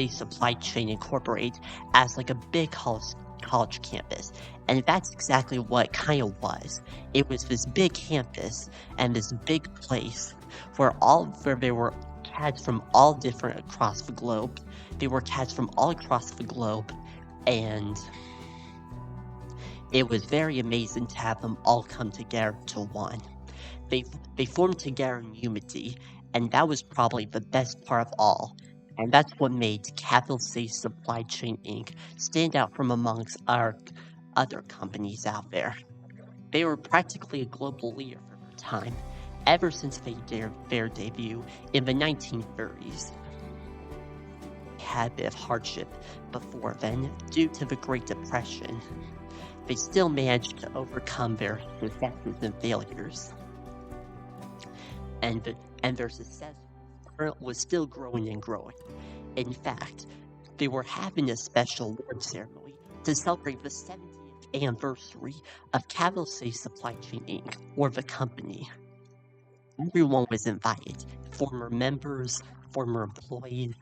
Supply Chain Incorporated as like a big college campus. And that's exactly what it kind of was. It was this big campus and this big place where there were cats from all different across the globe. They were cats from all across the globe, and it was very amazing to have them all come together to one. They formed together in unity, and that was probably the best part of all. And that's what made Capital City Supply Chain Inc. stand out from amongst our other companies out there. They were practically a global leader for their time, ever since their debut in the 1930s. They had a bit of hardship before then due to the Great Depression. They still managed to overcome their successes and failures. And their success was still growing and growing. In fact, they were having a special award ceremony to celebrate the 70th anniversary of Capital City Supply Chain Inc., or the company. Everyone was invited: former members, former employees,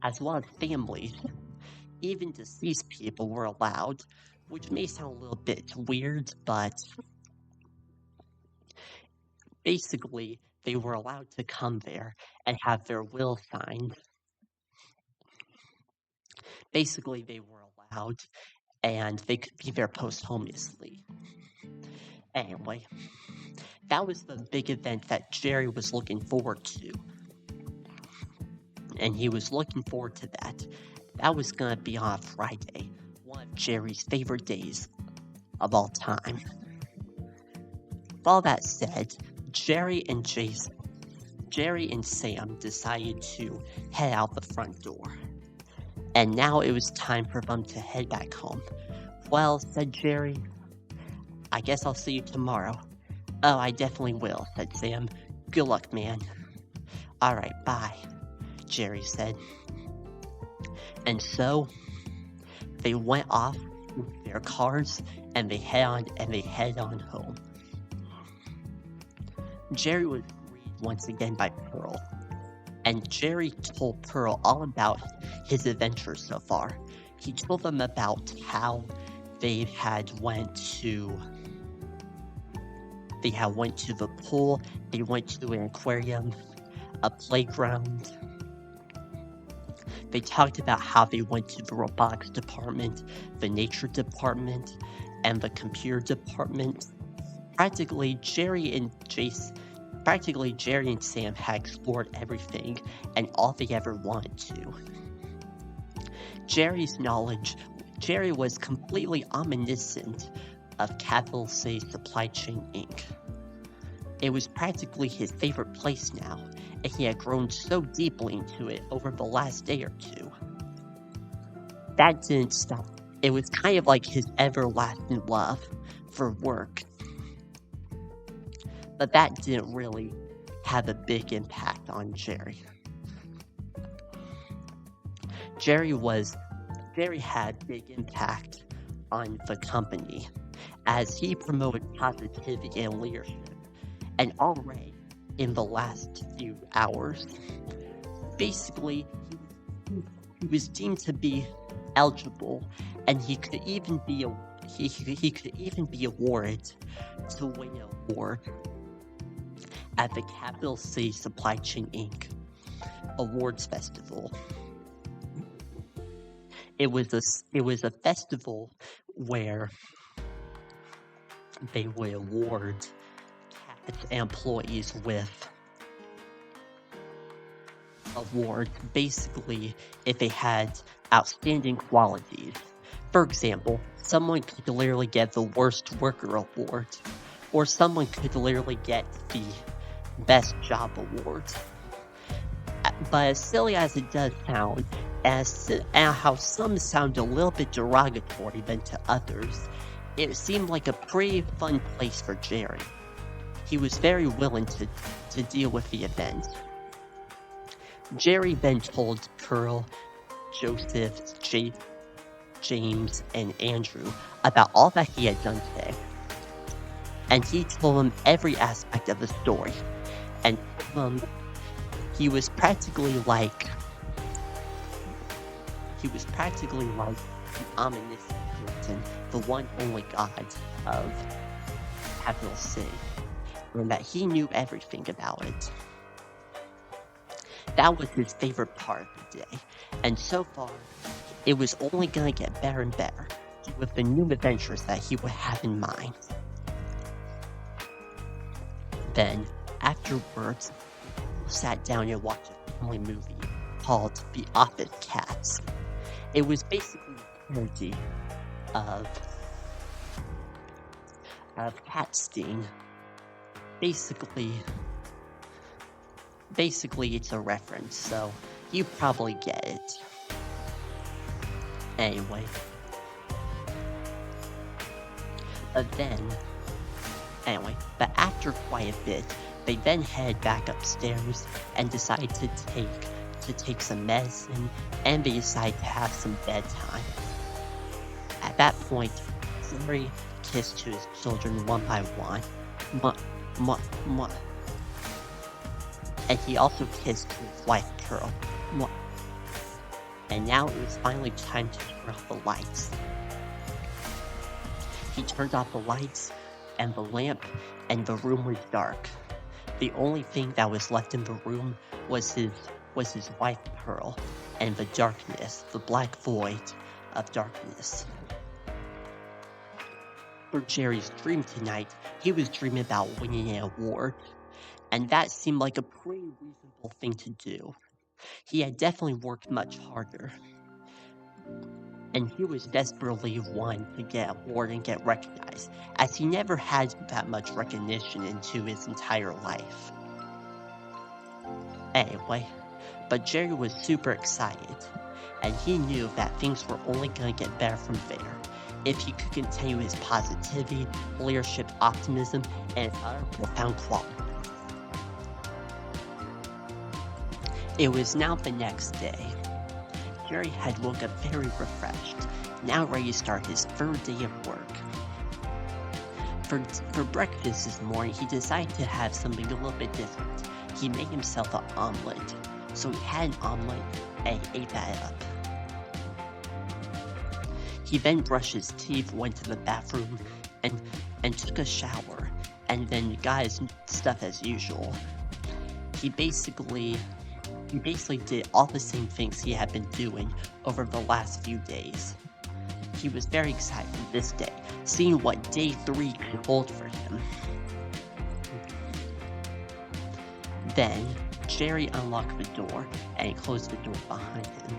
as well as families. Even deceased people were allowed, which may sound a little bit weird, but basically, they were allowed to come there and have their will signed. Basically, they were allowed, and they could be there posthumously. Anyway, that was the big event that Jerry was looking forward to. And he was looking forward to that. That was going to be on Friday, one of Jerry's favorite days of all time. With all that said, Jerry and Sam decided to head out the front door. And now it was time for them to head back home. "Well," said Jerry, "I guess I'll see you tomorrow." "Oh, I definitely will," said Sam. "Good luck, man." "Alright, bye," Jerry said. And so, they went off with their cars, and they headed on home. Jerry was greeted once again by Pearl, and Jerry told Pearl all about his adventures so far. He told them about how they had went to the pool, they went to an aquarium, a playground. They talked about how they went to the robotics department, the nature department, and the computer department. Practically, Jerry and Sam had explored everything and all they ever wanted to. Jerry was completely omniscient of Capital City Supply Chain Inc. It was practically his favorite place now, and he had grown so deeply into it over the last day or two. That didn't stop. It was kind of like his everlasting love for work. But that didn't really have a big impact on Jerry. Jerry had big impact on the company as he promoted positivity and leadership. And already, in the last few hours, basically, he was deemed to be eligible, and he could even be he could even be awarded to win an award at the Capital C Supply Chain Inc. Awards Festival. It was a festival where they would award CAT's employees with awards, basically, if they had outstanding qualities. For example, someone could literally get the Worst Worker Award, or someone could literally get the Best Job Award. But as silly as it does sound, and how some sound a little bit derogatory than to others, it seemed like a pretty fun place for Jerry. He was very willing to deal with the event. Jerry then told Pearl, Joseph, James, and Andrew about all that he had done today. And he told them every aspect of the story. And he was practically like the ominous person, the one only God of Capital C, and that he knew everything about it. That was his favorite part of the day, and so far, it was only gonna get better and better with the new adventures that he would have in mind. Then, afterwards, we sat down and watched a family movie called The Office Cats. It was basically a parody of Cat Sting. Basically, it's a reference, so you probably get it. Anyway. But after quite a bit, they then head back upstairs and decide to take some medicine, and they decide to have some bedtime. At that point, Jerry kissed to his children one by one. And he also kissed to his wife, Pearl. And now it was finally time to turn off the lights. He turned off the lights and the lamp, and the room was dark. The only thing that was left in the room was his wife, Pearl, and the darkness, the black void of darkness. For Jerry's dream tonight, he was dreaming about winning an award, and that seemed like a pretty reasonable thing to do. He had definitely worked much harder, and he was desperately wanting to get an award and get recognized, as he never had that much recognition into his entire life. Anyway, but Jerry was super excited, and he knew that things were only going to get better from there if he could continue his positivity, leadership, optimism, and his other profound qualities. It was now the next day. Jerry had woke up very refreshed, now ready to start his third day of work. For breakfast this morning, he decided to have something a little bit different. He made himself an omelet. So he had an omelet and he ate that up. He then brushed his teeth, went to the bathroom, and took a shower, and then got his stuff as usual. He basically did all the same things he had been doing over the last few days. He was very excited this day, seeing what day 3 could hold for him. Then, Jerry unlocked the door and closed the door behind him.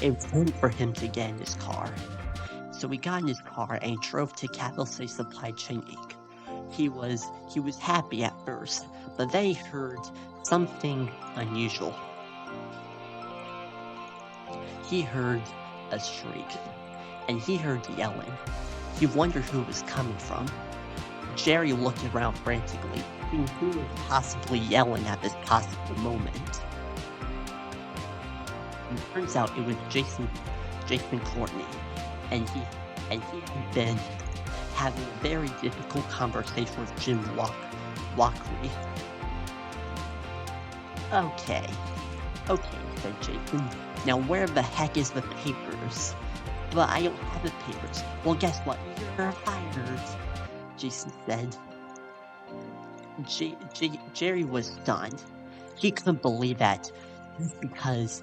It was time for him to get in his car. So he got in his car and drove to Capital C Supply Chain Inc. He was happy at first, but then he heard something unusual. He heard a shriek, and he heard yelling. He wondered who it was coming from. Jerry looked around frantically, thinking who was possibly yelling at this possible moment. And it turns out it was Jason Courtney, and he had been having a very difficult conversation with Jim Walkley. Okay, said Jason. Now where the heck is the papers? but I don't have the papers. Well, guess what? You're fired, Jason said. Jerry was stunned. He couldn't believe that just because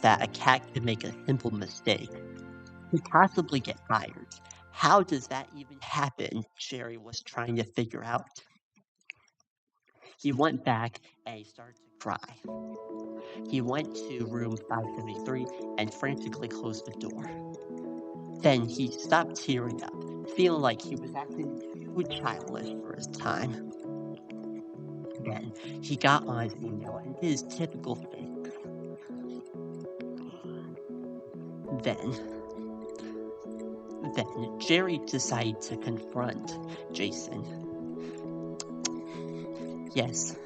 that a cat could make a simple mistake, could possibly get fired. How does that even happen? Jerry was trying to figure out. He went back and he started to cry. He went to room 573 and frantically closed the door. Then he stopped tearing up, feeling like he was acting too childish for his time. Then he got on his email and did his typical thing. Then Jerry decided to confront Jason. Yes.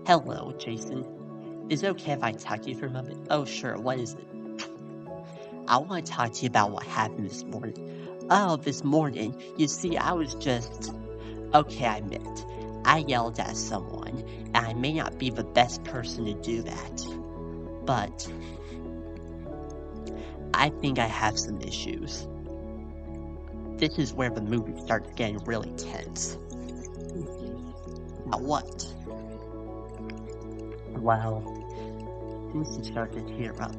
Hello, Jason. Is it okay if I talk to you for a moment? Oh, sure. What is it? I want to talk to you about what happened this morning. Oh, this morning? You see, I was just... Okay, I admit. I yelled at someone, and I may not be the best person to do that. But... I think I have some issues. This is where the movie starts getting really tense. Now what? Well, since you started to tear up,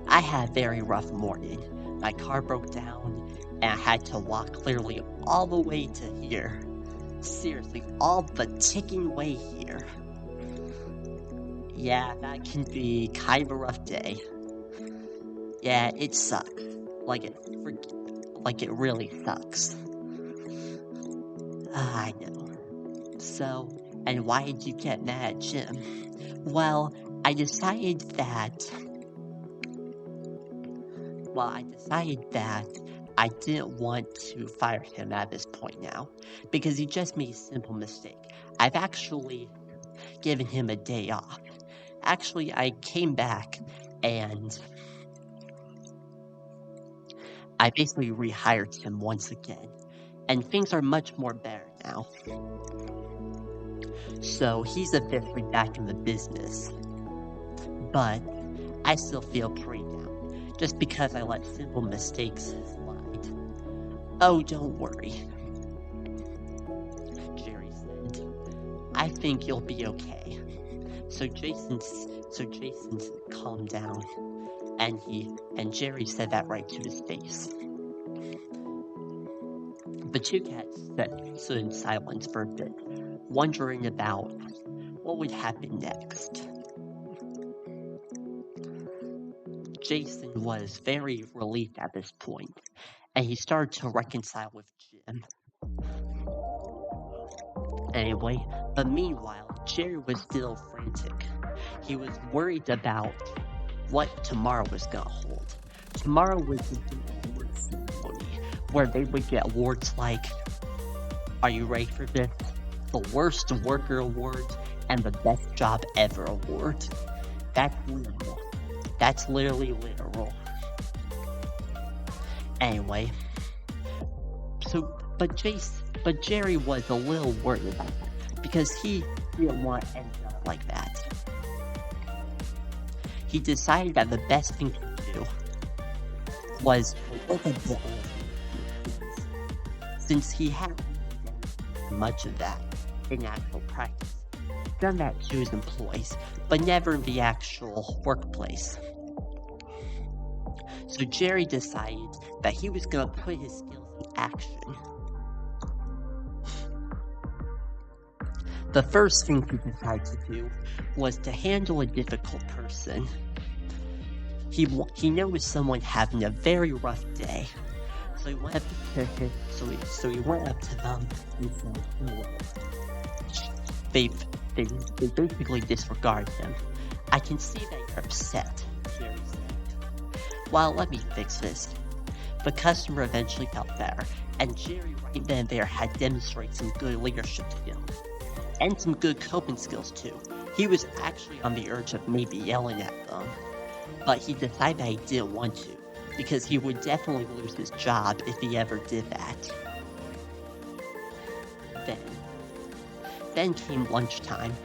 I had a very rough morning. My car broke down, and I had to walk clearly all the way to here. Seriously, all the ticking way here. Yeah, that can be kind of a rough day. Yeah, it sucks. Like it really sucks. I know. So, and why did you get mad at Jim? Well, I decided that I didn't want to fire him at this point now, because he just made a simple mistake. I've actually given him a day off. Actually, I came back and I basically rehired him once again, and things are much more better now. So he's officially back in the business, but I still feel pretty down, just because I let simple mistakes slide. Oh, don't worry, Jerry said. I think you'll be okay. So Jason's calmed down, and Jerry said that right to his face. The two cats stood in silence for a bit, wondering about what would happen next. Jason was very relieved at this point, and he started to reconcile with Jim. Anyway, but meanwhile, Jerry was still frantic. He was worried about what tomorrow was gonna hold. Tomorrow was the award ceremony, where they would get awards like, are you ready for this? The Worst Worker Award and the Best Job Ever Award. That's literal. That's literally literal. Anyway, but Jerry was a little worried about that, because he didn't want to end up like that. He decided that the best thing to do was to work a bit since he hadn't done much of that in actual practice. Done that to his employees, but never in the actual workplace. So Jerry decided that he was going to put his skills in action. The first thing he decided to do was to handle a difficult person. He noticed someone having a very rough day, so he went up to them and said, "Hello." They basically disregard him. "I can see that you're upset," Jerry said. "Well, let me fix this." The customer eventually felt better, and Jerry right then and there had demonstrated some good leadership skills. And some good coping skills too. He was actually on the urge of maybe yelling at them, but he decided that he didn't want to, because he would definitely lose his job if he ever did that. Then came lunchtime,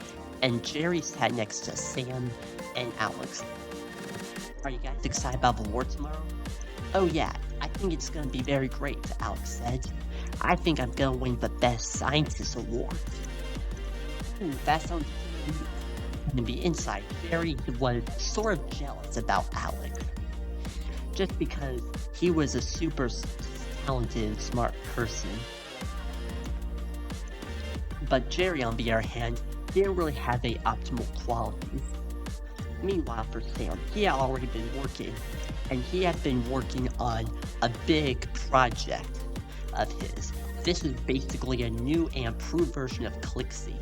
and Jerry sat next to Sam and Alex. Are you guys excited about the award tomorrow? Oh yeah, I think it's gonna be very great, Alex said. I think I'm gonna win the Best Scientist award. That sounds good. On the inside, Jerry was sort of jealous about Alex. Just because he was a super talented, smart person. But Jerry, on the other hand, didn't really have any optimal qualities. Meanwhile, for Sam, he had already been working, and he had been working on a big project of his. This is basically a new and improved version of Clixie,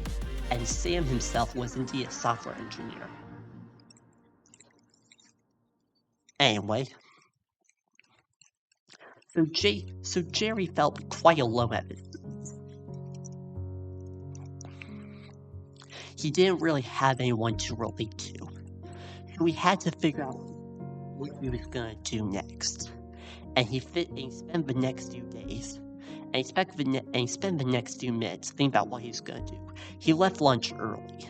and Sam himself was indeed a software engineer. Anyway, so Jerry felt quite alone at this. He didn't really have anyone to relate to, so he had to figure out what he was gonna do next. And he spent the next few days, and he spent the next few minutes thinking about what he was gonna do. He left lunch early.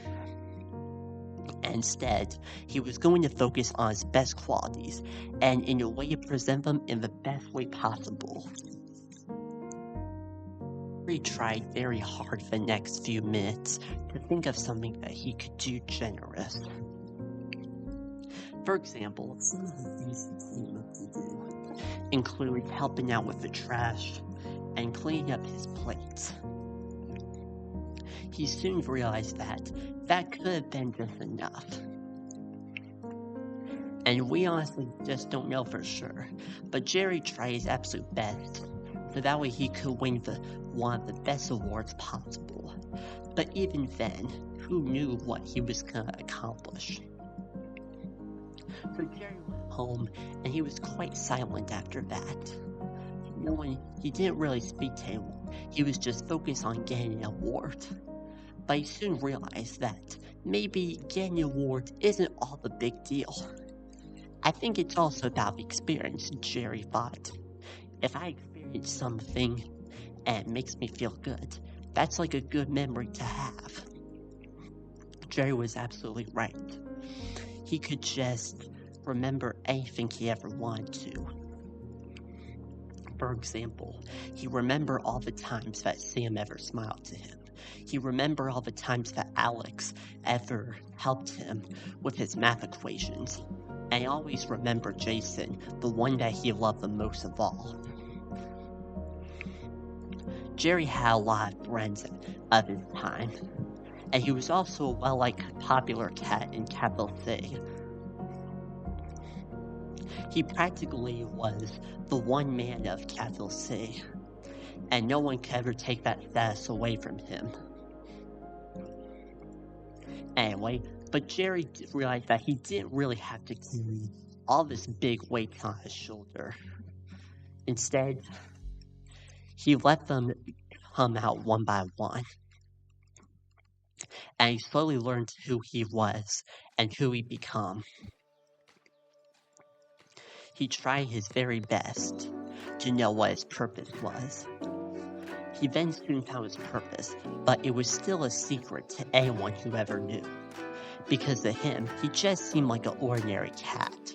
Instead, he was going to focus on his best qualities, and in a way to present them in the best way possible. He tried very hard for the next few minutes to think of something that he could do generous. For example, some of the things he do include helping out with the trash and cleaning up his plates. He soon realized that could have been just enough. And we honestly just don't know for sure, but Jerry tried his absolute best, so that way he could win one of the best awards possible. But even then, who knew what he was gonna accomplish? So Jerry went home, and he was quite silent after that. He didn't really speak to anyone. He was just focused on getting an award. But he soon realized that maybe getting an award isn't all the big deal. I think it's also about the experience, Jerry thought. If I experience something and it makes me feel good, that's like a good memory to have. Jerry was absolutely right. He could just remember anything he ever wanted to. For example, he remembered all the times that Sam ever smiled to him. He remembered all the times that Alex ever helped him with his math equations. And he always remembered Jason, the one that he loved the most of all. Jerry had a lot of friends of his time, and he was also a well-liked popular cat in Capital City. He practically was the one man of Capital City, and no one could ever take that status away from him. Anyway, but Jerry realized that he didn't really have to carry all this big weight on his shoulder. Instead, he let them come out one by one. And he slowly learned who he was and who he'd become. He tried his very best to know what his purpose was. He then soon found his purpose, but it was still a secret to anyone who ever knew. Because to him, he just seemed like an ordinary cat.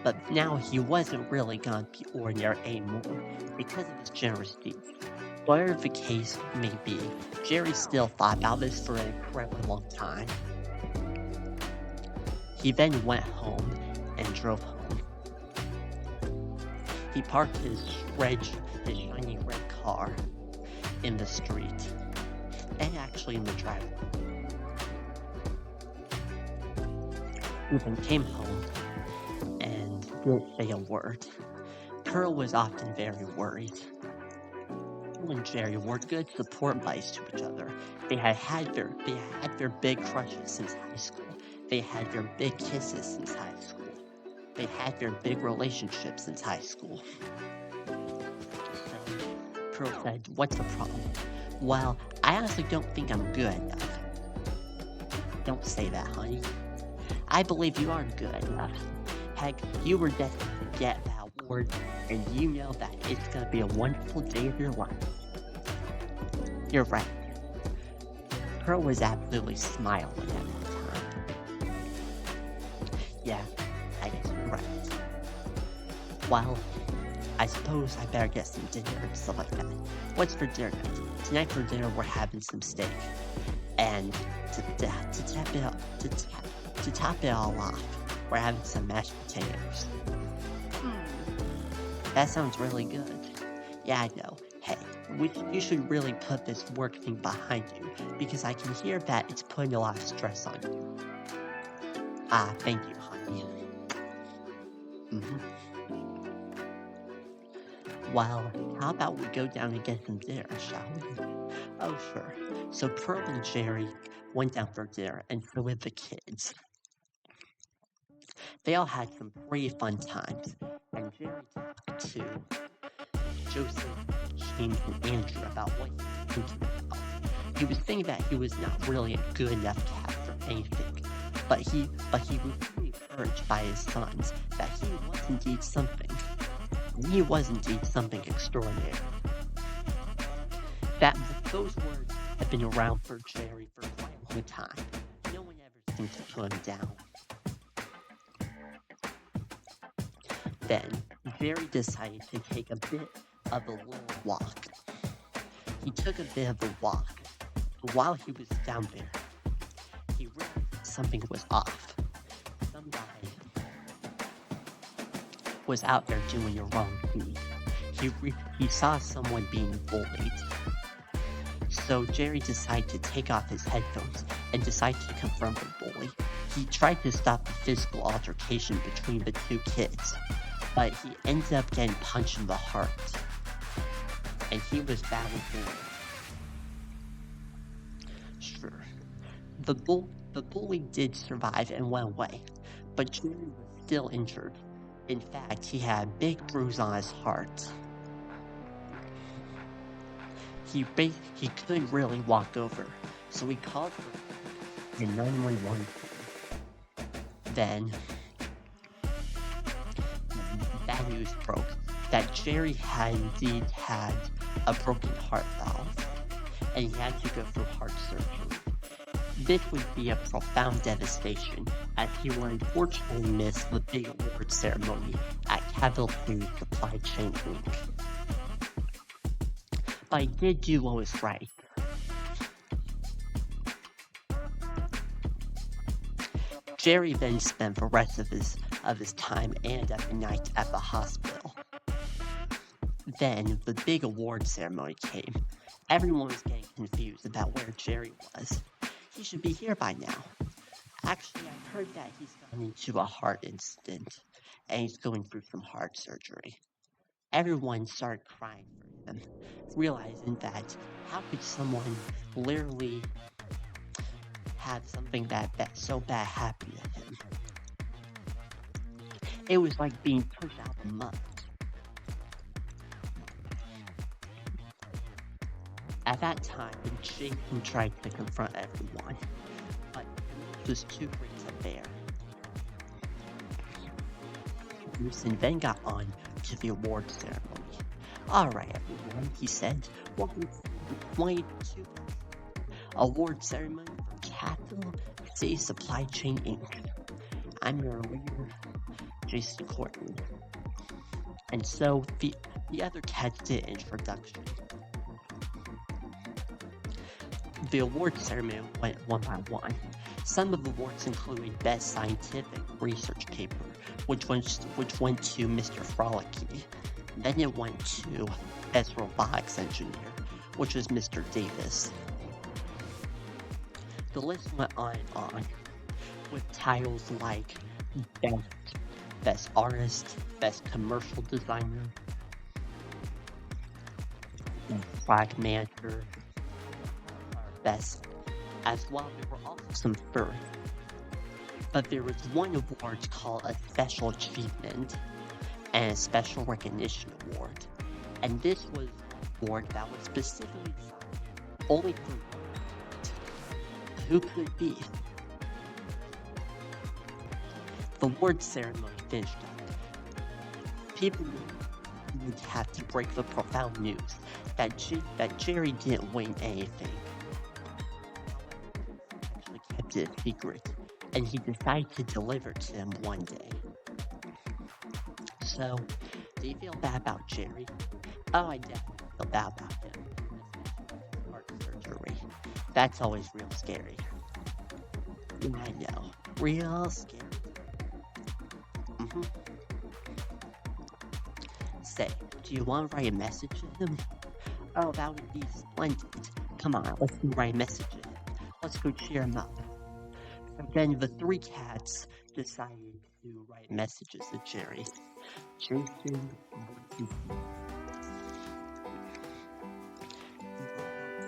But now he wasn't really gonna be ordinary anymore because of his generous deeds. Whatever the case may be, Jerry still thought about this for an incredibly long time. He then went home and drove home. He parked his shiny red car in the street, and actually in the driveway. He then came home and didn't say a word. Pearl was often very worried. Pearl and Jerry were good support buddies to each other. They had their big crushes since high school. They had their big kisses since high school. They had their big relationships since high school. So Pearl said, "What's the problem?" "Well, I honestly don't think I'm good enough." "Don't say that, honey. I believe you are good enough. Heck, you were destined to get that award, and you know that it's gonna be a wonderful day of your life." "You're right." Pearl was absolutely smiling at that time. "Yeah, I guess you're right." Well, I suppose I better get some dinner and stuff like that. What's for dinner? Tonight for dinner we're having some steak. And to top it all off, we're having some mashed potatoes. That sounds really good. Yeah, I know. Hey, you should really put this work thing behind you, because I can hear that it's putting a lot of stress on you. Ah, thank you, honey. Well, how about we go down and get some dinner, shall we? Oh, sure. So Pearl and Jerry went down for dinner, and so did the kids. They all had some pretty fun times, and Jerry talked to Joseph, James, and Andrew about what he was thinking about. He was thinking that he was not really a good enough cat for anything, but he was really encouraged by his sons that he was indeed something. He was indeed something extraordinary. Those words have been around for Jerry for quite a long time. No one ever seems to put him down. Then, Jerry decided to take a bit of a little walk. He took a bit of a walk, but while he was down there, he realized something was off. Some guy was out there doing the wrong thing. He saw someone being bullied. So Jerry decided to take off his headphones and decided to confront the bully. He tried to stop the physical altercation between the two kids, but he ended up getting punched in the heart. And he was badly hurt. Sure. The bully did survive and went away, but Jerry was still injured. In fact, he had a big bruise on his heart. He couldn't really walk over, so he called for the 911. Then, bad news broke that Jerry had indeed had a broken heart valve, and he had to go through heart surgery. This would be a profound devastation, as he would unfortunately miss the big award ceremony at Cavill Food Supply Chain Inc. But he did do what was right. Jerry then spent the rest of his time and at the night at the hospital. Then the big award ceremony came. Everyone was getting confused about where Jerry was. He should be here by now. Actually, I heard that he's gone into a heart incident, and he's going through some heart surgery. Everyone started crying for him, realizing that how could someone literally have something that so bad happen to him? It was like being pushed out of the mud. At that time, Jason tried to confront everyone, but it was too great to bear. Jason then got on to the award ceremony. Alright everyone, he said, welcome to the 2022 award ceremony for Capital City Supply Chain Inc. I'm your leader, Jason Courtney. And so the other cats did an introduction. The award ceremony went one by one. Some of the awards included Best Scientific Research Paper, which went to Mr. Frolicky. Then it went to Best Robotics Engineer, which was Mr. Davis. The list went on and on, with titles like Best Artist, Best Commercial Designer, Best Product Manager, Best, as well. There were also some firsts, but there was one award called a Special Achievement and a Special Recognition Award, and this was an award that was specifically designed only for who could it be? The award ceremony finished up. People would have to break the profound news that Jerry didn't win anything. He actually kept it a secret, and he decided to deliver to him one day. So, Do you feel bad about Jerry? Oh, I definitely feel bad about him. Especially heart surgery. That's always real scary. I know. Real scary. Say, do you want to write a message to him? Oh, that would be splendid. Come on, let's go write a message to him. Let's go cheer him up. So then the three cats decided to write messages to Jerry. Jason,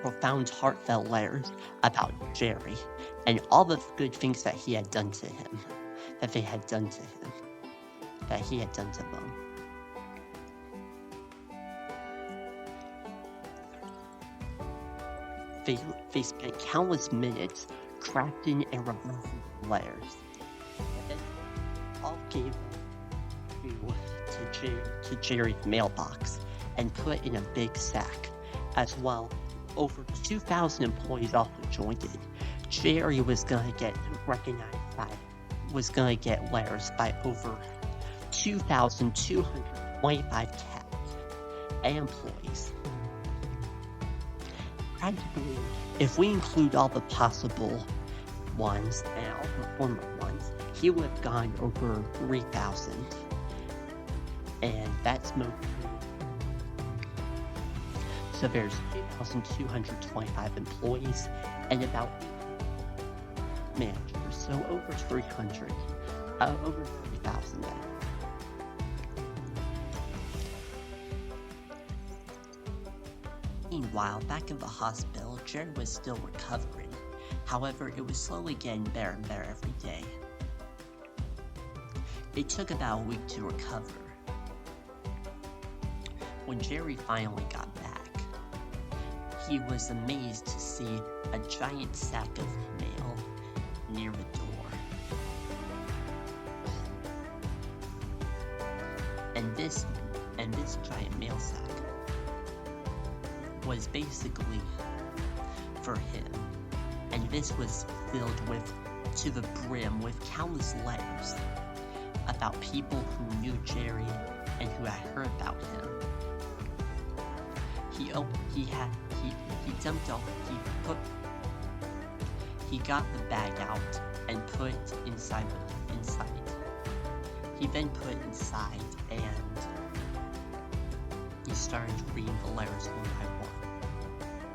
profound, heartfelt letters about Jerry and all the good things that he had done to him, that they had done to him, that he had done to them. They spent countless minutes crafting and revising letters, and then all gave to Jerry's mailbox and put in a big sack. As well, over 2,000 employees also joined it. Jerry was gonna get letters by over 2,225 cats and employees. Practically, if we include all the possible ones and all the former ones, he would have gone over 3,000. And that's mostly. So there's 2,225 employees and about managers. So over 300, over 3,000 now. Meanwhile, back in the hospital, Jerry was still recovering. However, it was slowly getting better and better every day. It took about a week to recover. When Jerry finally got back, he was amazed to see a giant sack of mail near the door. And this giant mail sack was basically for him. And this was filled to the brim with countless letters about people who knew Jerry and who had heard about him. He got the bag out and put inside. He then put inside and he started reading the letters one by one.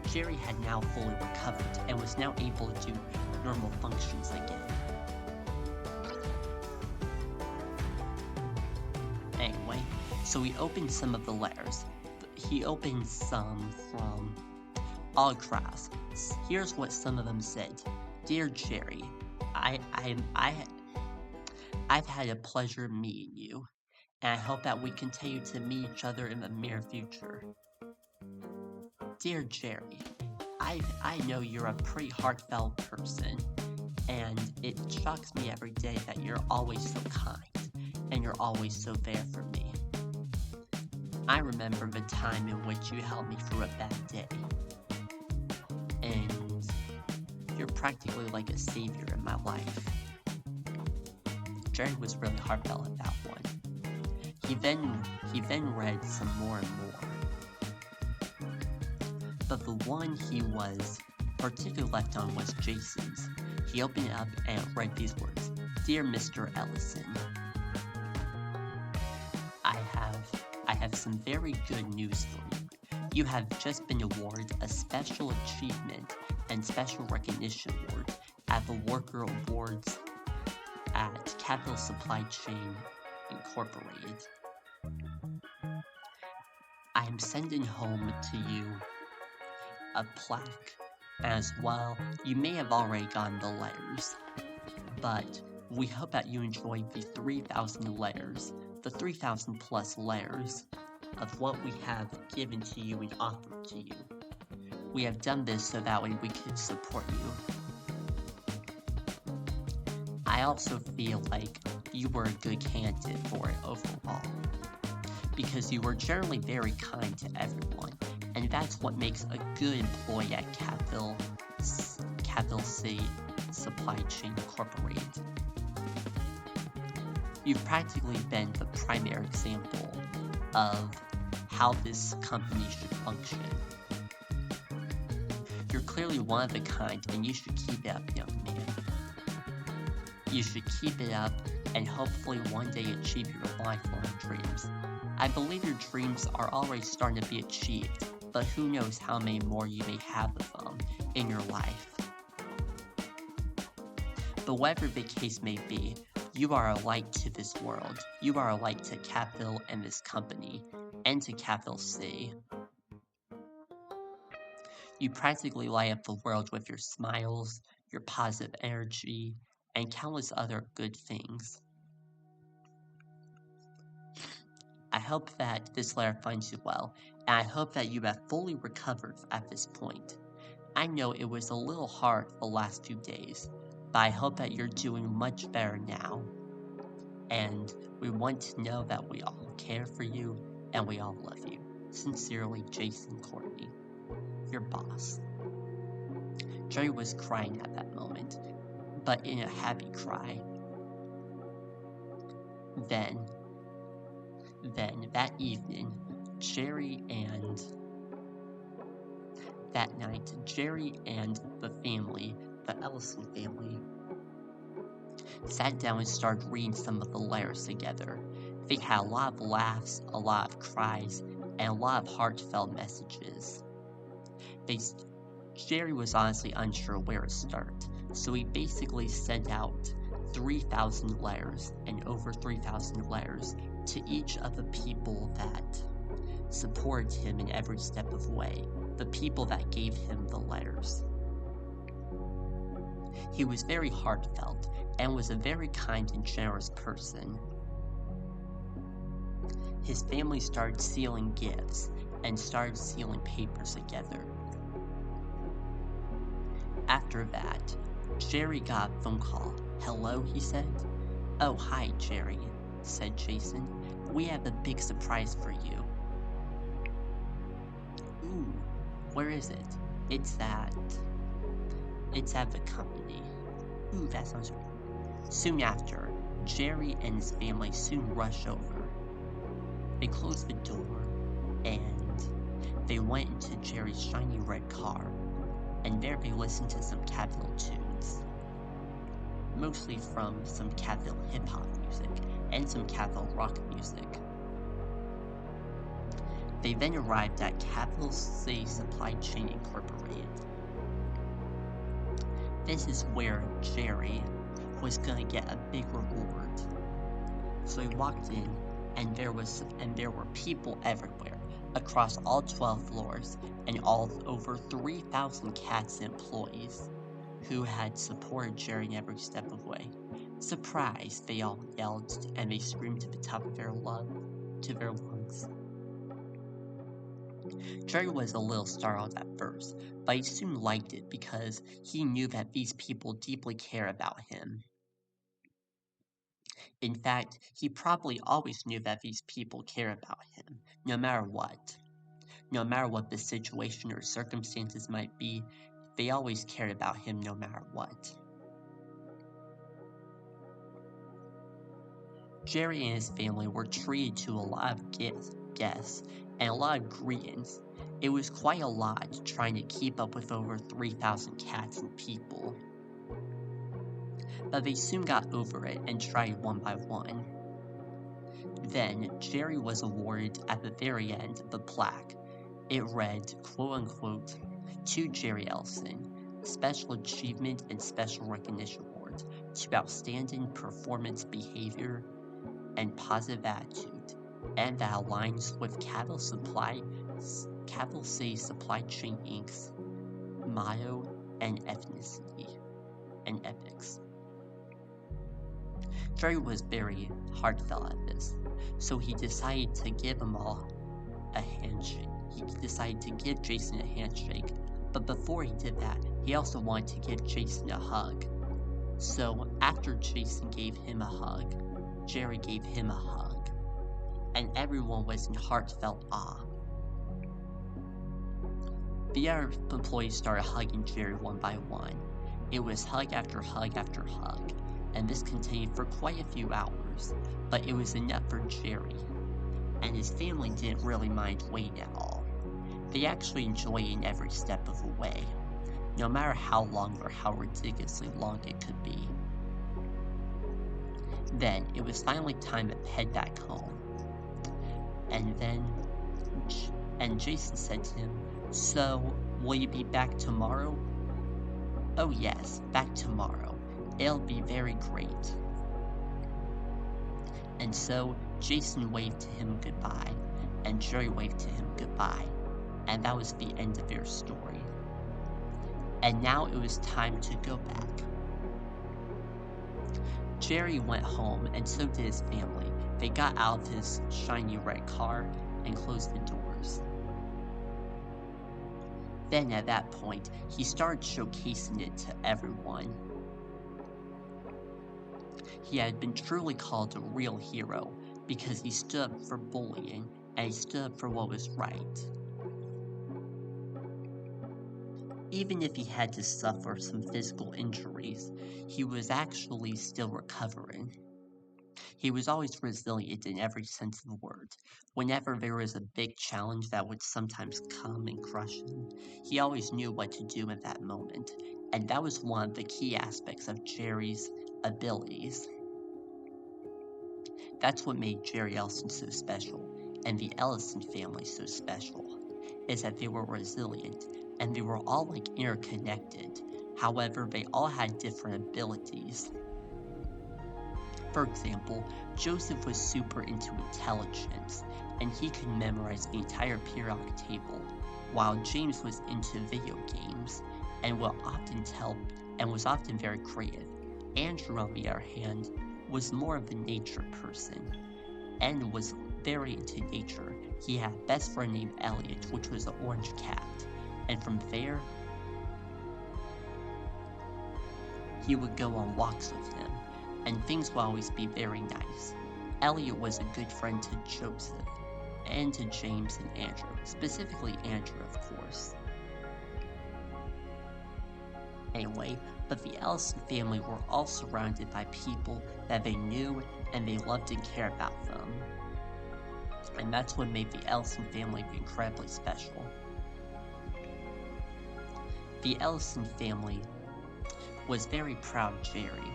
Jerry had now fully recovered and was now able to do normal functions again. Anyway, so he opened some of the letters. He opened some from all class. Here's what some of them said. Dear Jerry, I've had a pleasure meeting you, and I hope that we continue to meet each other in the near future. Dear Jerry, I know you're a pretty heartfelt person, and it shocks me every day that you're always so kind, and you're always so there for me. I remember the time in which you helped me through a bad day, and you're practically like a savior in my life. Jerry was really heartfelt at that one. He then read some more and more. But the one he was particularly left on was Jason's. He opened it up and read these words. Dear Mr. Ellison, I have some very good news for you. You have just been awarded a Special Achievement and Special Recognition Award at the Worker Awards at Capital Supply Chain Incorporated. I am sending home to you a plaque as well. You may have already gotten the letters, but we hope that you enjoyed the 3,000 letters, the 3,000 plus letters of what we have given to you and offered to you. We have done this so that way we could support you. I also feel like you were a good candidate for it overall, because you were generally very kind to everyone, and that's what makes a good employee at Capital C Supply Chain Incorporated. You've practically been the primary example of how this company should function. You're clearly one of a kind, and you should keep it up, young man. You should keep it up and hopefully one day achieve your lifelong dreams. I believe your dreams are already starting to be achieved, but who knows how many more you may have of them in your life. But whatever the case may be, you are a light to this world. You are a light to Capital and this company, and to Capital C. You practically light up the world with your smiles, your positive energy, and countless other good things. I hope that this letter finds you well, and I hope that you have fully recovered at this point. I know it was a little hard the last few days, but I hope that you're doing much better now. And we want to know that we all care for you and we all love you. Sincerely, Jason Courtney, your boss. Jerry was crying at that moment, but in a happy cry. Then that evening, that night, Jerry and the family, the Ellison family, sat down and started reading some of the letters together. They had a lot of laughs, a lot of cries, and a lot of heartfelt messages. Jerry was honestly unsure where to start, so he basically sent out 3,000 letters and over 3,000 letters to each of the people that supported him in every step of the way, the people that gave him the letters. He was very heartfelt and was a very kind and generous person. His family started sealing gifts and started sealing papers together. After that, Jerry got a phone call. "Hello," he said. "Oh, hi, Jerry," said Jason. "We have a big surprise for you." "Ooh, where is it?" It's at the company." "Ooh, that sounds good." Soon after, Jerry and his family soon rushed over. They closed the door, and they went into Jerry's shiny red car, and there they listened to some Capital tunes. Mostly from some Capital hip-hop music, and some Capital rock music. They then arrived at Capital C Supply Chain Incorporated. This is where Jerry was gonna get a big reward. So he walked in, and there were people everywhere, across all 12 floors, and over 3,000 cats and employees who had supported Jerry in every step of the way. "Surprise!" they all yelled, and they screamed to the top of their lungs. Jerry was a little startled at first, but he soon liked it because he knew that these people deeply care about him. In fact, he probably always knew that these people care about him, no matter what. No matter what the situation or circumstances might be, they always cared about him no matter what. Jerry and his family were treated to a lot of guests and a lot of greetings. It was quite a lot trying to keep up with over 3,000 cats and people. But they soon got over it and tried one by one. Then, Jerry was awarded at the very end the plaque. It read, quote-unquote, "To Jerry Ellison, Special Achievement and Special Recognition Award to Outstanding Performance Behavior and Positive Attitude, and that aligns with Capital C Supply Chain Inc.'s motto and ethnicity and ethics." Jerry was very heartfelt at this, so he decided to give them all a handshake. He decided to give Jason a handshake, but before he did that, he also wanted to give Jason a hug. So after Jason gave him a hug, Jerry gave him a hug, and everyone was in heartfelt awe. The other employees started hugging Jerry one by one. It was hug after hug after hug, and this continued for quite a few hours, but it was enough for Jerry. and his family didn't really mind waiting at all. They actually enjoyed it every step of the way, no matter how long or how ridiculously long it could be. Then, it was finally time to head back home. And Jason said to him, "So, will you be back tomorrow?" "Oh yes, back tomorrow. It'll be very great." And so, Jason waved to him goodbye, and Jerry waved to him goodbye, and that was the end of their story. And now it was time to go back. Jerry went home, and so did his family. They got out of his shiny red car and closed the doors. Then at that point, he started showcasing it to everyone. He had been truly called a real hero because he stood up for bullying and he stood up for what was right. Even if he had to suffer some physical injuries, he was actually still recovering. He was always resilient in every sense of the word. Whenever there was a big challenge that would sometimes come and crush him, he always knew what to do in that moment, and that was one of the key aspects of Jerry's abilities. That's what made Jerry Ellison so special, and the Ellison family so special, is that they were resilient, and they were all like interconnected. However, they all had different abilities. For example, Joseph was super into intelligence, and he could memorize the entire periodic table, while James was into video games, and was often very creative. Andrew, on the other hand, was more of a nature person, and was very into nature. He had a best friend named Elliot, which was an orange cat, and from there, he would go on walks with him, and things would always be very nice. Elliot was a good friend to Joseph, and to James and Andrew, specifically Andrew, of course. Anyway, but the Ellison family were all surrounded by people that they knew and they loved and cared about them. And that's what made the Ellison family incredibly special. The Ellison family was very proud of Jerry,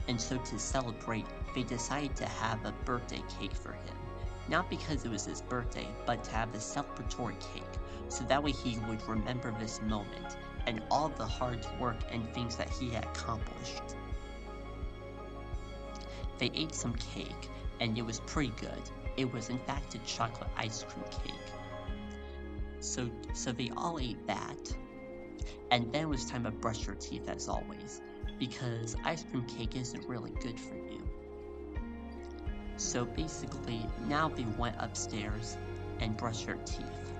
and so to celebrate, they decided to have a birthday cake for him. Not because it was his birthday, but to have a celebratory cake, so that way he would remember this moment and all the hard work and things that he had accomplished. They ate some cake, and it was pretty good. It was in fact a chocolate ice cream cake. So they all ate that, and then it was time to brush your teeth as always, because ice cream cake isn't really good for you. So basically, now they went upstairs and brushed their teeth.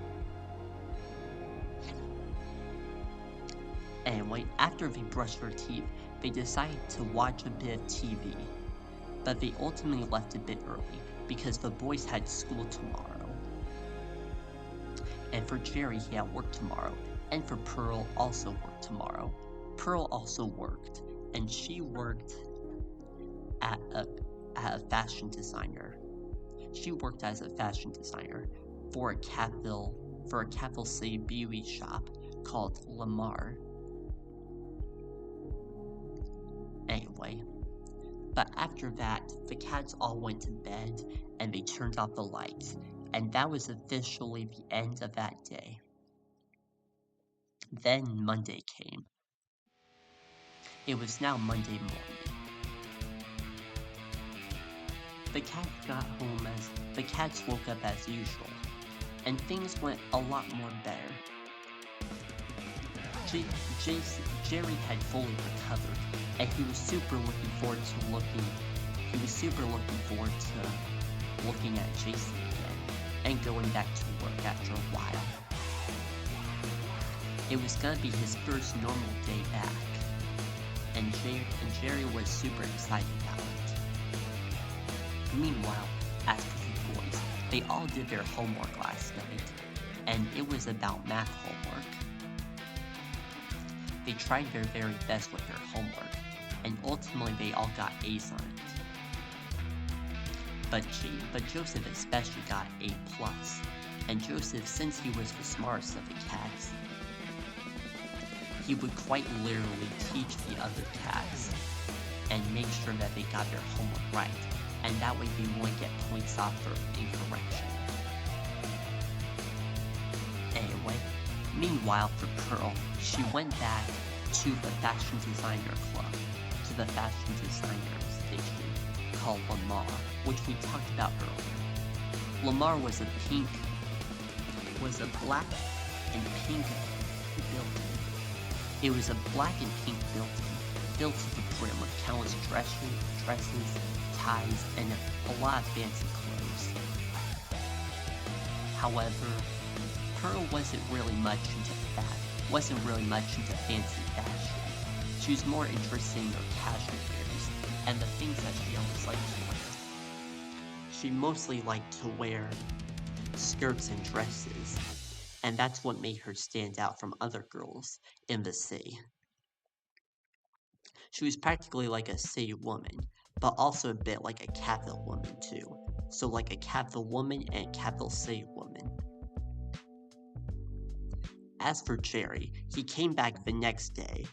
Anyway, after they brushed their teeth, they decided to watch a bit of TV, but they ultimately left a bit early because the boys had school tomorrow. And for Jerry, he had work tomorrow, and for Pearl also worked tomorrow. Pearl also worked, and she worked at a fashion designer. She worked as a fashion designer for a capital city beauty shop called Lamar. Anyway, but after that, the cats all went to bed and they turned off the lights, and that was officially the end of that day. Then Monday came. It was now Monday morning. The cats woke up as usual, and things went a lot more better. Jerry had fully recovered, and he was super looking forward to looking at Jason again, and going back to work after a while. It was gonna be his first normal day back, and Jerry was super excited about it. Meanwhile, as for the boys, they all did their homework last night, and it was about math homework. They tried their very best with their homework, and ultimately they all got A's on it. but Joseph especially got A+. And Joseph, since he was the smartest of the cats, he would quite literally teach the other cats and make sure that they got their homework right, and that way they wouldn't get points off for incorrection. Anyway, meanwhile for Pearl, she went back to the fashion designer club, to the fashion designer station called Lamar, which we talked about earlier. Lamar was a black and pink building. It was a black and pink building filled to the brim with countless dresses, ties, and a lot of fancy clothes. However, Pearl wasn't really much into fancy fashion. She was more interested in her casual wears and the things that she always liked to wear. She mostly liked to wear skirts and dresses, and that's what made her stand out from other girls in the city. She was practically like a city woman, but also a bit like a capital woman too. So like a capital woman and a capital city woman. As for Jerry, he came back the next day,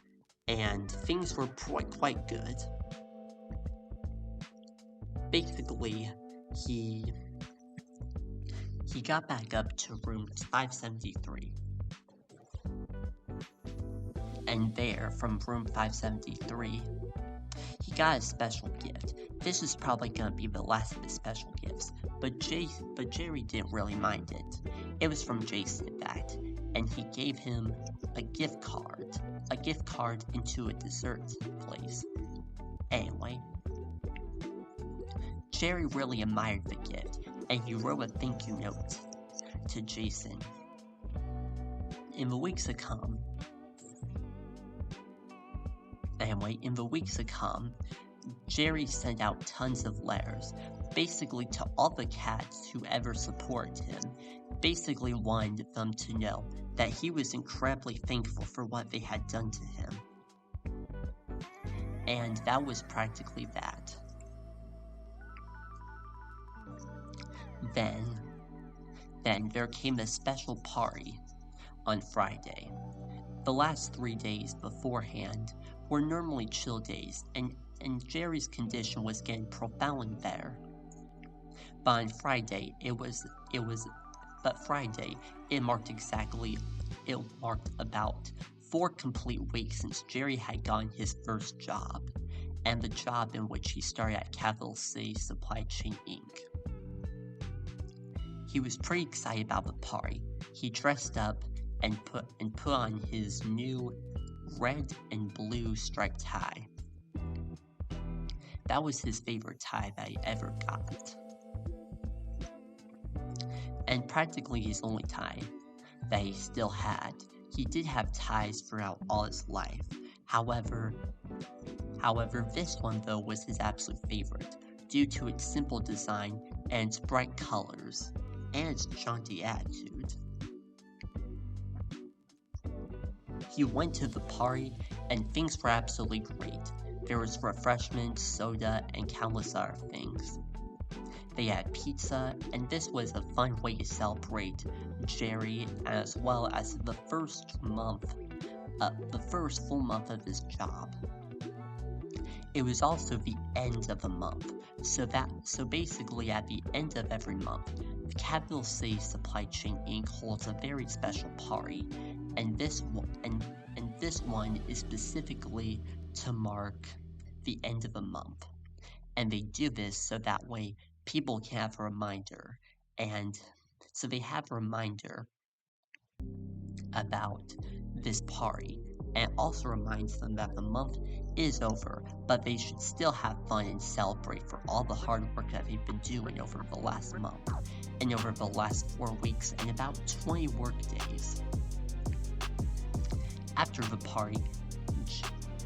and things were quite good. Basically, he got back up to room 573. And there, from room 573, he got a special gift. This is probably gonna be the last of his special gifts, but Jerry didn't really mind it. It was from Jason, in fact, and he gave him a gift card into a dessert place. Anyway, Jerry really admired the gift, and he wrote a thank you note to Jason. In the weeks to come, Jerry sent out tons of letters, basically to all the cats who ever supported him, basically wanted them to know that he was incredibly thankful for what they had done to him. And that was practically that. Then there came a special party on Friday. The last 3 days beforehand were normally chill days, and Jerry's condition was getting profoundly better. But on Friday, it marked about 4 complete weeks since Jerry had gotten his first job, and the job in which he started at Capital City Supply Chain Inc. He was pretty excited about the party. He dressed up and put on his new red and blue striped tie. That was his favorite tie that he ever got. And practically his only tie that he still had. He did have ties throughout all his life. However, this one though was his absolute favorite, due to its simple design and its bright colors, and its jaunty attitude. He went to the party, and things were absolutely great. There was refreshments, soda, and countless other things. They had pizza, and this was a fun way to celebrate Jerry, as well as the first full month of his job. It was also the end of the month, so basically at the end of every month, the Capital City Supply Chain Inc. holds a very special party, and this one is specifically to mark the end of the month. And they do this so that way people can have a reminder, and so they have a reminder about this party, and also reminds them that the month is over, but they should still have fun and celebrate for all the hard work that they've been doing over the last month, and over the last 4 weeks, and about 20 work days. After the party,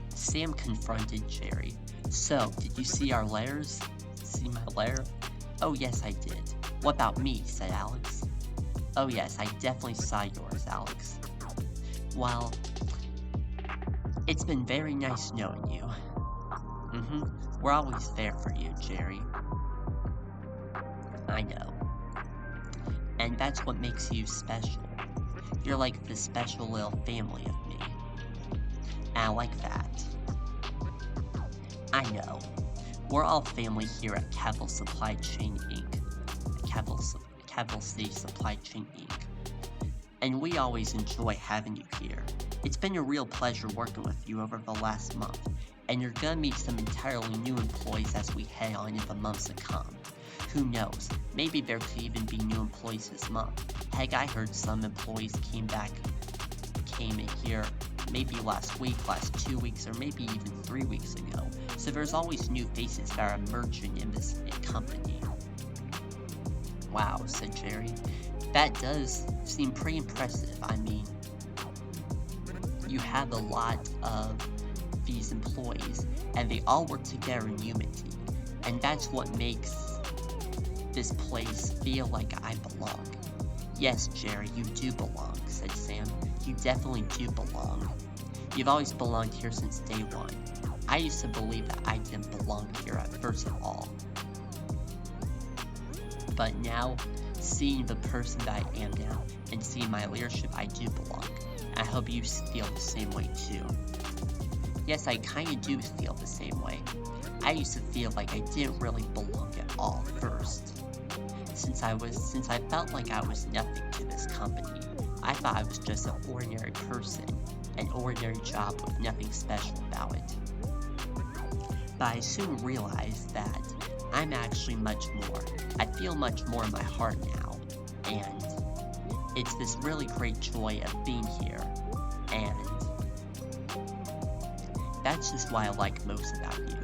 Sam confronted Jerry. "So, did you see our letters? See my letter?" "Oh yes, I did." "What about me?" said Alex. "Oh yes, I definitely saw yours, Alex." "Well, it's been very nice knowing you." We're always there for you, Jerry." I know. And that's what makes you special. You're like the special little family of me. And I like that. I know. We're all family here at Capital Supply Chain Inc. Capital C Supply Chain Inc. And we always enjoy having you here. It's been a real pleasure working with you over the last month, and you're gonna meet some entirely new employees as we head on in the months to come. Who knows, maybe there could even be new employees this month. Heck, I heard some employees came in here maybe last week, last 2 weeks, or maybe even 3 weeks ago. So there's always new faces that are emerging in this company. Wow, said Jerry. That does seem pretty impressive. I mean, you have a lot of these employees, and they all work together in unity. And that's what makes this place feel like I belong. Yes, Jerry, you do belong, said Sam. You definitely do belong. You've always belonged here since day one. I used to believe that I didn't belong here at first of all. But now, seeing the person that I am now, and seeing my leadership, I do belong. I hope you feel the same way too. Yes, I kinda do feel the same way. I used to feel like I didn't really belong at all first. Since I felt like I was nothing to this company, I thought I was just an ordinary person, an ordinary job with nothing special about it. But I soon realized that I'm actually much more. I feel much more in my heart now, and it's this really great joy of being here, and that's just what I like most about you.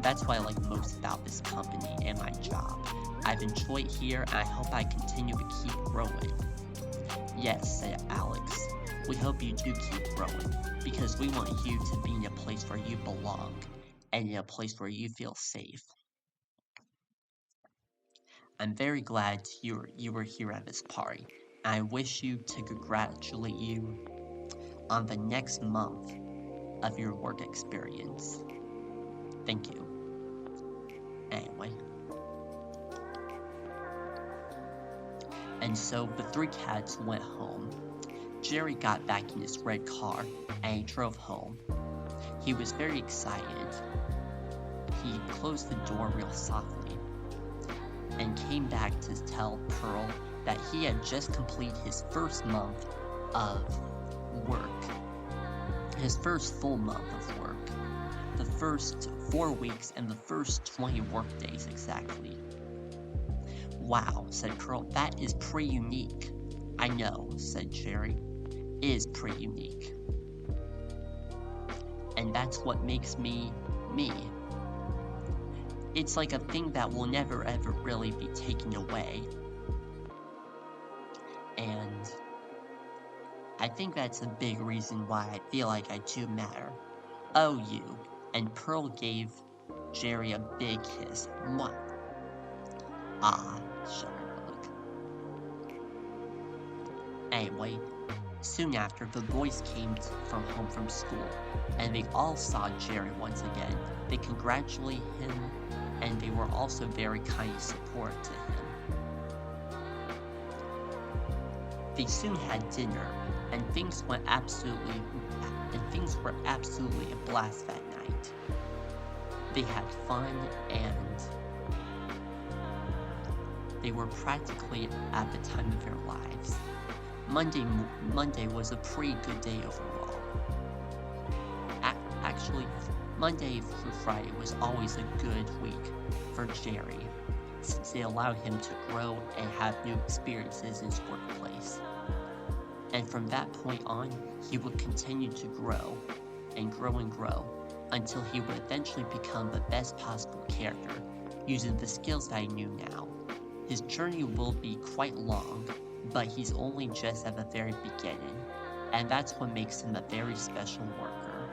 That's what I like most about this company and my job. I've enjoyed here, and I hope I continue to keep growing. Yes, said Alex. We hope you do keep growing, because we want you to be in a place where you belong, and in a place where you feel safe. I'm very glad you were here at this party, and I wish to congratulate you on the next month of your work experience. Thank you. Anyway. And so the three cats went home. Jerry got back in his red car, and he drove home. He was very excited. He closed the door real softly, and came back to tell Pearl that he had just completed his first month of work. His first full month of work. The first 4 weeks and the first 20 work days exactly. Wow, said Pearl, that is pretty unique. I know, said Jerry. It is pretty unique. And that's what makes me, me. It's like a thing that will never ever really be taken away. And I think that's a big reason why I feel like I do matter. Oh, you. And Pearl gave Jerry a big kiss. Mwah. Ah, Shutterbug. Anyway, soon after, the boys came home from school, and they all saw Jerry once again. They congratulated him, and they were also very kind support to him. They soon had dinner, and things were absolutely a blast that night. They had fun, and they were practically at the time of their lives. Monday was a pretty good day overall. Actually, Monday through Friday was always a good week for Jerry, since they allowed him to grow and have new experiences in his workplace. And from that point on, he would continue to grow and grow until he would eventually become the best possible character, using the skills that he knew now. His journey will be quite long, but he's only just at the very beginning, and that's what makes him a very special worker.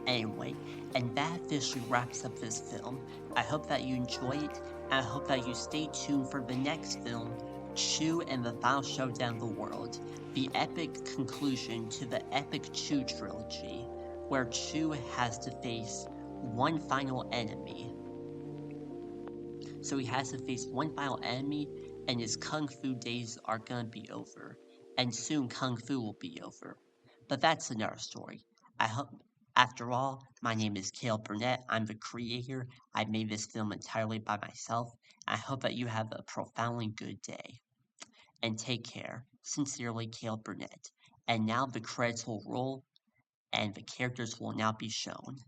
Anyway, and that officially wraps up this film. I hope that you enjoy it, and I hope that you stay tuned for the next film, Chew and the Final Showdown of the World, the epic conclusion to the epic Chew trilogy, where Chew has to face one final enemy. So so he has to face one final enemy, and his kung fu days are gonna be over. And soon kung fu will be over. But that's another story. I hope, after all, my name is Caleb Burnett. I'm the creator. I made this film entirely by myself. I hope that you have a profoundly good day. And take care. Sincerely, Caleb Burnett. And now the credits will roll, and the characters will now be shown.